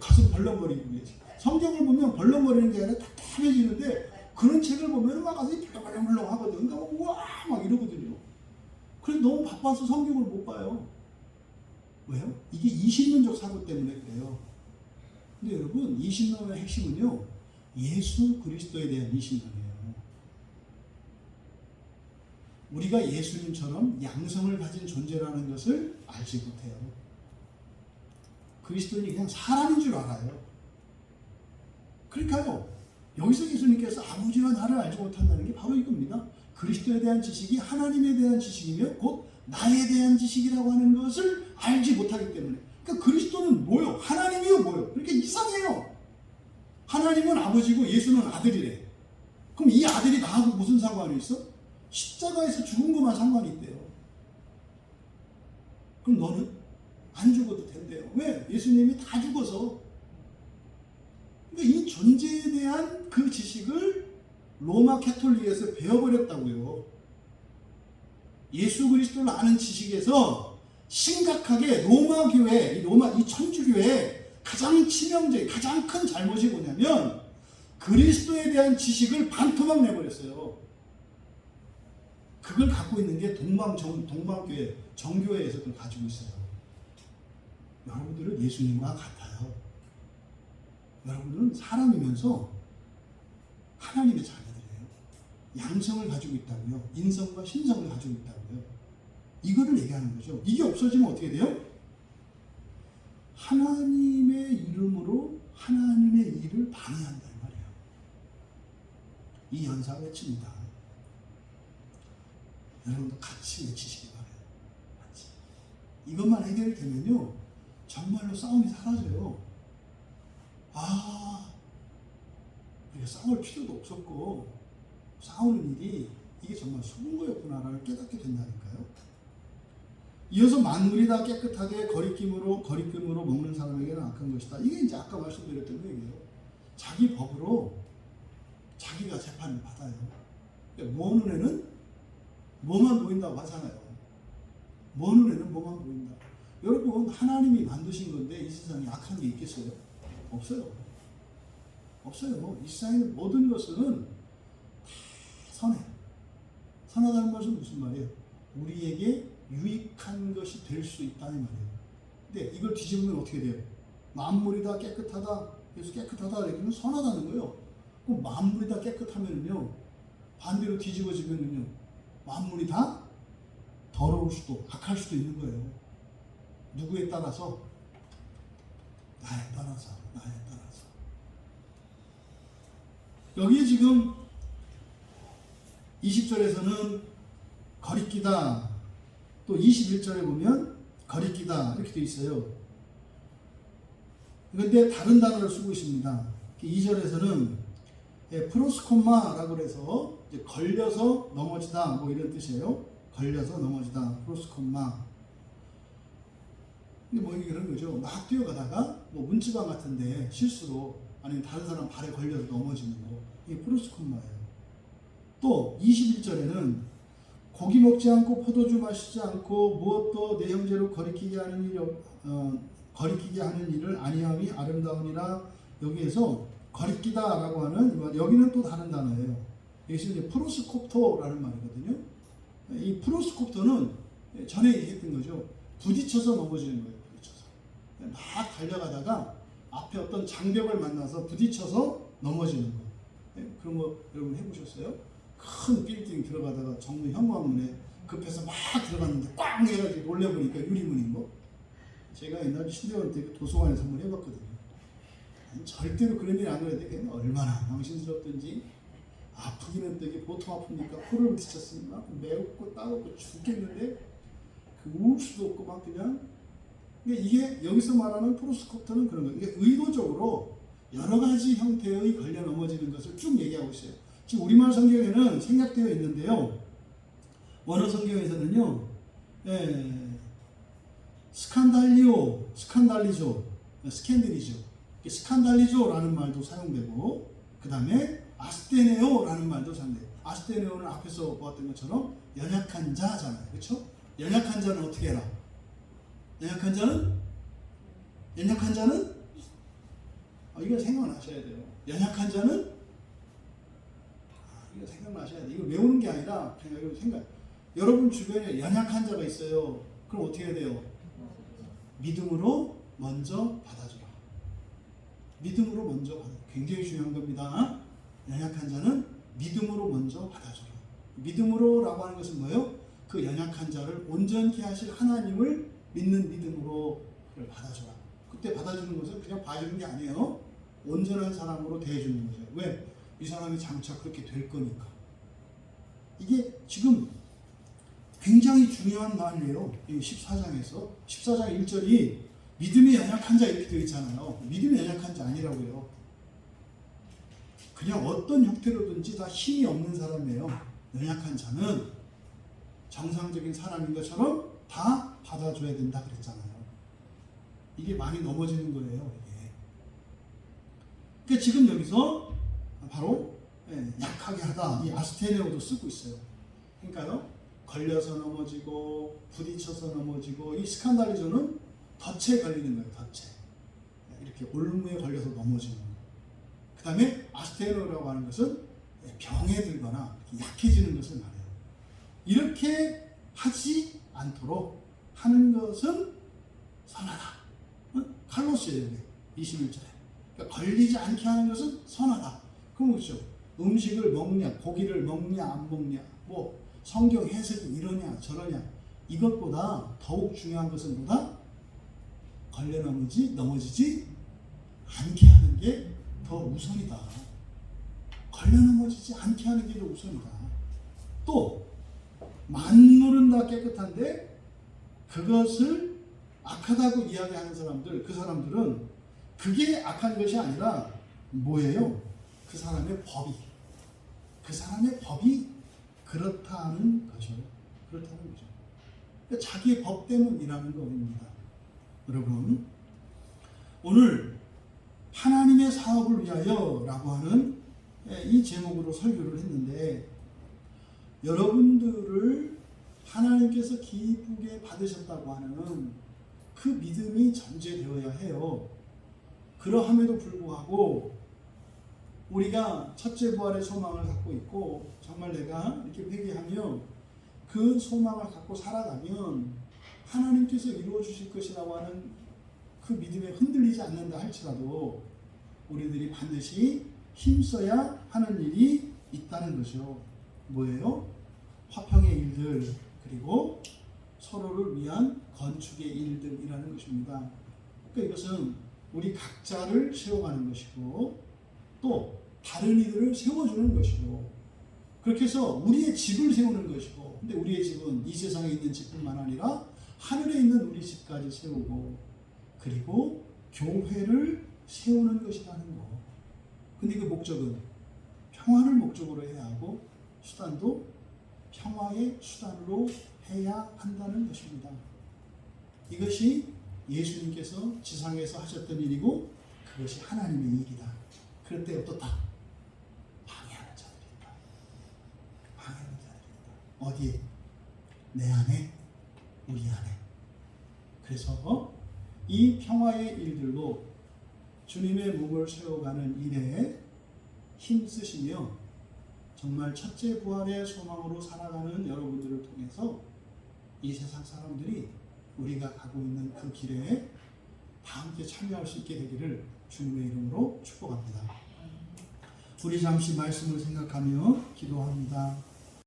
가슴 벌렁거리고 계지. 성경을 보면 벌렁거리는 게 아니라 답답해지는데 그런 책을 보면 막 가슴이 벌렁벌렁 하거든요. 그러니까 우와 막 이러거든요. 그래서 너무 바빠서 성경을 못 봐요. 왜요? 이게 이신론적 사고 때문에 그래요. 근데 여러분, 이신론의 핵심은요, 예수 그리스도에 대한 이신론이에요. 우리가 예수님처럼 양성을 가진 존재라는 것을 알지 못해요. 그리스도인이 그냥 사람인 줄 알아요. 그러니까요, 여기서 예수님께서 아버지와 나를 알지 못한다는 게 바로 이겁니다. 그리스도에 대한 지식이 하나님에 대한 지식이며 곧 나에 대한 지식이라고 하는 것을 알지 못하기 때문에. 그러니까 그리스도는 뭐요? 하나님이요 뭐요? 그러니까 이상해요. 하나님은 아버지고 예수는 아들이래. 그럼 이 아들이 나하고 무슨 상관이 있어? 십자가에서 죽은 것만 상관이 있대요. 그럼 너는 안 죽어도 된대요. 왜? 예수님이 다 죽어서. 그러니까 이 존재에 대한 그 지식을 로마 캐톨릭에서 배워버렸다고요. 예수 그리스도를 아는 지식에서 심각하게 로마 교회, 이 천주교회 가장 치명적인, 가장 큰 잘못이 뭐냐면 그리스도에 대한 지식을 반토막 내버렸어요. 그걸 갖고 있는 게 동방교회, 정교회에서 그걸 가지고 있어요. 여러분들은 예수님과 같아요. 여러분들은 사람이면서 하나님의 자녀들이에요. 양성을 가지고 있다고요. 인성과 신성을 가지고 있다고요. 이거를 얘기하는 거죠. 이게 없어지면 어떻게 돼요? 하나님의 이름으로 하나님의 일을 방해한다는 말이에요. 이 연사 외칩니다. 여러분도 같이 외치시기 바래요. 같이. 이것만 해결되면요, 정말로 싸움이 사라져요. 우리가 싸울 필요도 없었고 싸우는 일이 이게 정말 속은 거였구나라는 깨닫게 된다니까요. 이어서 만물이 다 깨끗하게 거리낌으로 먹는 사람에게는 악한 것이다. 이게 이제 아까 말씀드렸던 얘기예요. 자기 법으로 자기가 재판을 받아요. 그러니까 뭐 눈에는 뭐만 보인다고 하잖아요. 뭐 눈에는 뭐만 보인다. 여러분, 하나님이 만드신 건데 이 세상에 악한 게 있겠어요? 없어요. 없어요. 이 세상의 모든 것은 다 선해요. 선하다는 것은 무슨 말이에요? 우리에게 유익한 것이 될 수 있다는 말이에요. 근데 이걸 뒤집으면 어떻게 돼요? 만물이 다 깨끗하다. 그래서 깨끗하다. 이러면 선하다는 거예요. 그럼 만물이 다 깨끗하면요, 반대로 뒤집어지면요, 만물이 다 더러울 수도, 악할 수도 있는 거예요. 누구에 따라서? 나에 따라서. 여기에 지금 20절에서는 거리끼다, 또 21절에 보면 거리끼다 이렇게 되어 있어요. 그런데 다른 단어를 쓰고 있습니다. 2절에서는 프로스콤마라고 해서 걸려서 넘어지다 뭐 이런 뜻이에요. 걸려서 넘어지다, 프로스콤마. 이게 뭐 이런 거죠. 막 뛰어가다가 뭐 문지방 같은데 실수로 아니면 다른 사람 발에 걸려서 넘어지는 거. 이게 프로스콤마예요. 또 21절에는 고기 먹지 않고 포도주 마시지 않고 무엇도 내 형제로 거리끼게 하는 일을 아니함이 아름다우니라. 여기에서 거리끼다라고 하는, 여기는 또 다른 단어예요. 여기서 이제 프로스콥토라는 말이거든요. 이 프로스콥토는 전에 얘기했던 거죠. 부딪혀서 넘어지는 거예요. 부딪혀서 막 달려가다가 앞에 어떤 장벽을 만나서 부딪혀서 넘어지는 거. 그런 거 여러분 해보셨어요? 큰 빌딩 들어가다가 정문 현관문에 급해서 막 들어갔는데 꽝 해가지고 놀래보니까 유리문인 거. 제가 옛날 신대원 때 도서관에서 한번 해봤거든요. 절대로 그런 일이 안 그래야 돼. 얼마나 망신스럽든지. 아프기는 되게 보통 아프니까 코를 부딪혔으니까 매웠고 따갑고 죽겠는데 울 수도 없고 막 그냥. 이게 여기서 말하는 프로스콥터는 그런 거예요. 이게 의도적으로 여러 가지 형태의 걸려 넘어지는 것을 쭉 얘기하고 있어요. 지금 우리말 성경에는 생략되어 있는데요. 원어 성경에서는요, 스칸달리조라는 말도 사용되고, 그 다음에 아스테네오라는 말도 사용돼요. 아스테네오는 앞에서 보았던 것처럼 연약한 자잖아요. 그렇죠? 연약한 자는 어떻게 해라? 연약한 자는 이거 생각나셔야 돼요. 연약한 자는 이거 생각나셔야 돼요. 이거 외우는 게 아니라 그냥 이거 생각. 여러분 주변에 연약한 자가 있어요. 그럼 어떻게 해야 돼요? 믿음으로 먼저 받아줘라. 믿음으로 먼저 받아. 굉장히 중요한 겁니다. 연약한 자는 믿음으로 먼저 받아줘라. 믿음으로라고 하는 것은 뭐예요? 그 연약한 자를 온전케 하실 하나님을 믿는 믿음으로 그걸 받아줘라. 그때 받아주는 것은 그냥 봐주는 게 아니에요. 온전한 사람으로 대해주는 거죠. 왜? 이 사람이 장차 그렇게 될 거니까. 이게 지금 굉장히 중요한 말이에요. 이 14장에서 14장 1절이 믿음이 연약한 자 이렇게 되어 있잖아요. 믿음이 연약한 자 아니라고요. 그냥 어떤 형태로든지 다 힘이 없는 사람이에요. 연약한 자는 정상적인 사람인 것처럼 다 받아줘야 된다 그랬잖아요. 이게 많이 넘어지는 거예요. 이게. 그러니까 지금 여기서 바로 약하게 하다, 이 아스테네오도 쓰고 있어요. 그러니까요, 걸려서 넘어지고 부딪혀서 넘어지고, 이 스칸달리조는 덫에 걸리는 거예요. 덫에 이렇게 올무에 걸려서 넘어지는 거예요. 그 다음에 아스테네오라고 하는 것은 병에 들거나 약해지는 것을 말해요. 이렇게 하지 않도록 하는 것은 선하다. 칼로스예요. 21절에. 그러니까 걸리지 않게 하는 것은 선하다. 그럼 그렇죠. 음식을 먹냐, 고기를 먹냐, 안 먹냐, 뭐 성경 해석이 이러냐, 저러냐, 이것보다 더욱 중요한 것은 뭐다? 걸려 넘어지지 않게 하는 게 더 우선이다. 걸려 넘어지지 않게 하는 게 더 우선이다. 또 만물은 다 깨끗한데 그것을 악하다고 이야기하는 사람들, 그 사람들은 그게 악한 것이 아니라 뭐예요? 그 사람의 법이 그렇다는 거죠. 그렇다는 거죠. 그러니까 자기의 법 때문이라는 겁니다. 여러분, 오늘 하나님의 사업을 위하여 라고 하는 이 제목으로 설교를 했는데, 여러분들을 하나님께서 기쁘게 받으셨다고 하는 그 믿음이 전제되어야 해요. 그러함에도 불구하고 우리가 첫째 부활의 소망을 갖고 있고, 정말 내가 이렇게 회개하며 그 소망을 갖고 살아가면 하나님께서 이루어 주실 것이라고 하는 그 믿음에 흔들리지 않는다 할지라도 우리들이 반드시 힘써야 하는 일이 있다는 것이요. 뭐예요? 화평의 일들, 그리고 서로를 위한 건축의 일들이라는 것입니다. 그러니까 이것은 우리 각자를 세워가는 것이고, 또 다른 이들을 세워주는 것이고, 그렇게 해서 우리의 집을 세우는 것이고, 근데 우리의 집은 이 세상에 있는 집뿐만 아니라 하늘에 있는 우리 집까지 세우고, 그리고 교회를 세우는 것이라는 거. 근데 그 목적은 평화를 목적으로 해야 하고, 수단도 평화의 수단으로 해야 한다는 것입니다. 이것이 예수님께서 지상에서 하셨던 일이고, 그것이 하나님의 일이다. 그럴 때 어떻다? 방해하는 자들이 있다. 방해하는 자들이 있다. 어디에? 내 안에, 우리 안에. 그래서 이 평화의 일들로 주님의 목을 세워가는 일에 힘쓰시며 정말 첫째 부활의 소망으로 살아가는 여러분들을 통해서 이 세상 사람들이 우리가 가고 있는 그 길에 다 함께 참여할 수 있게 되기를 주님의 이름으로 축복합니다. 우리 잠시 말씀을 생각하며 기도합니다.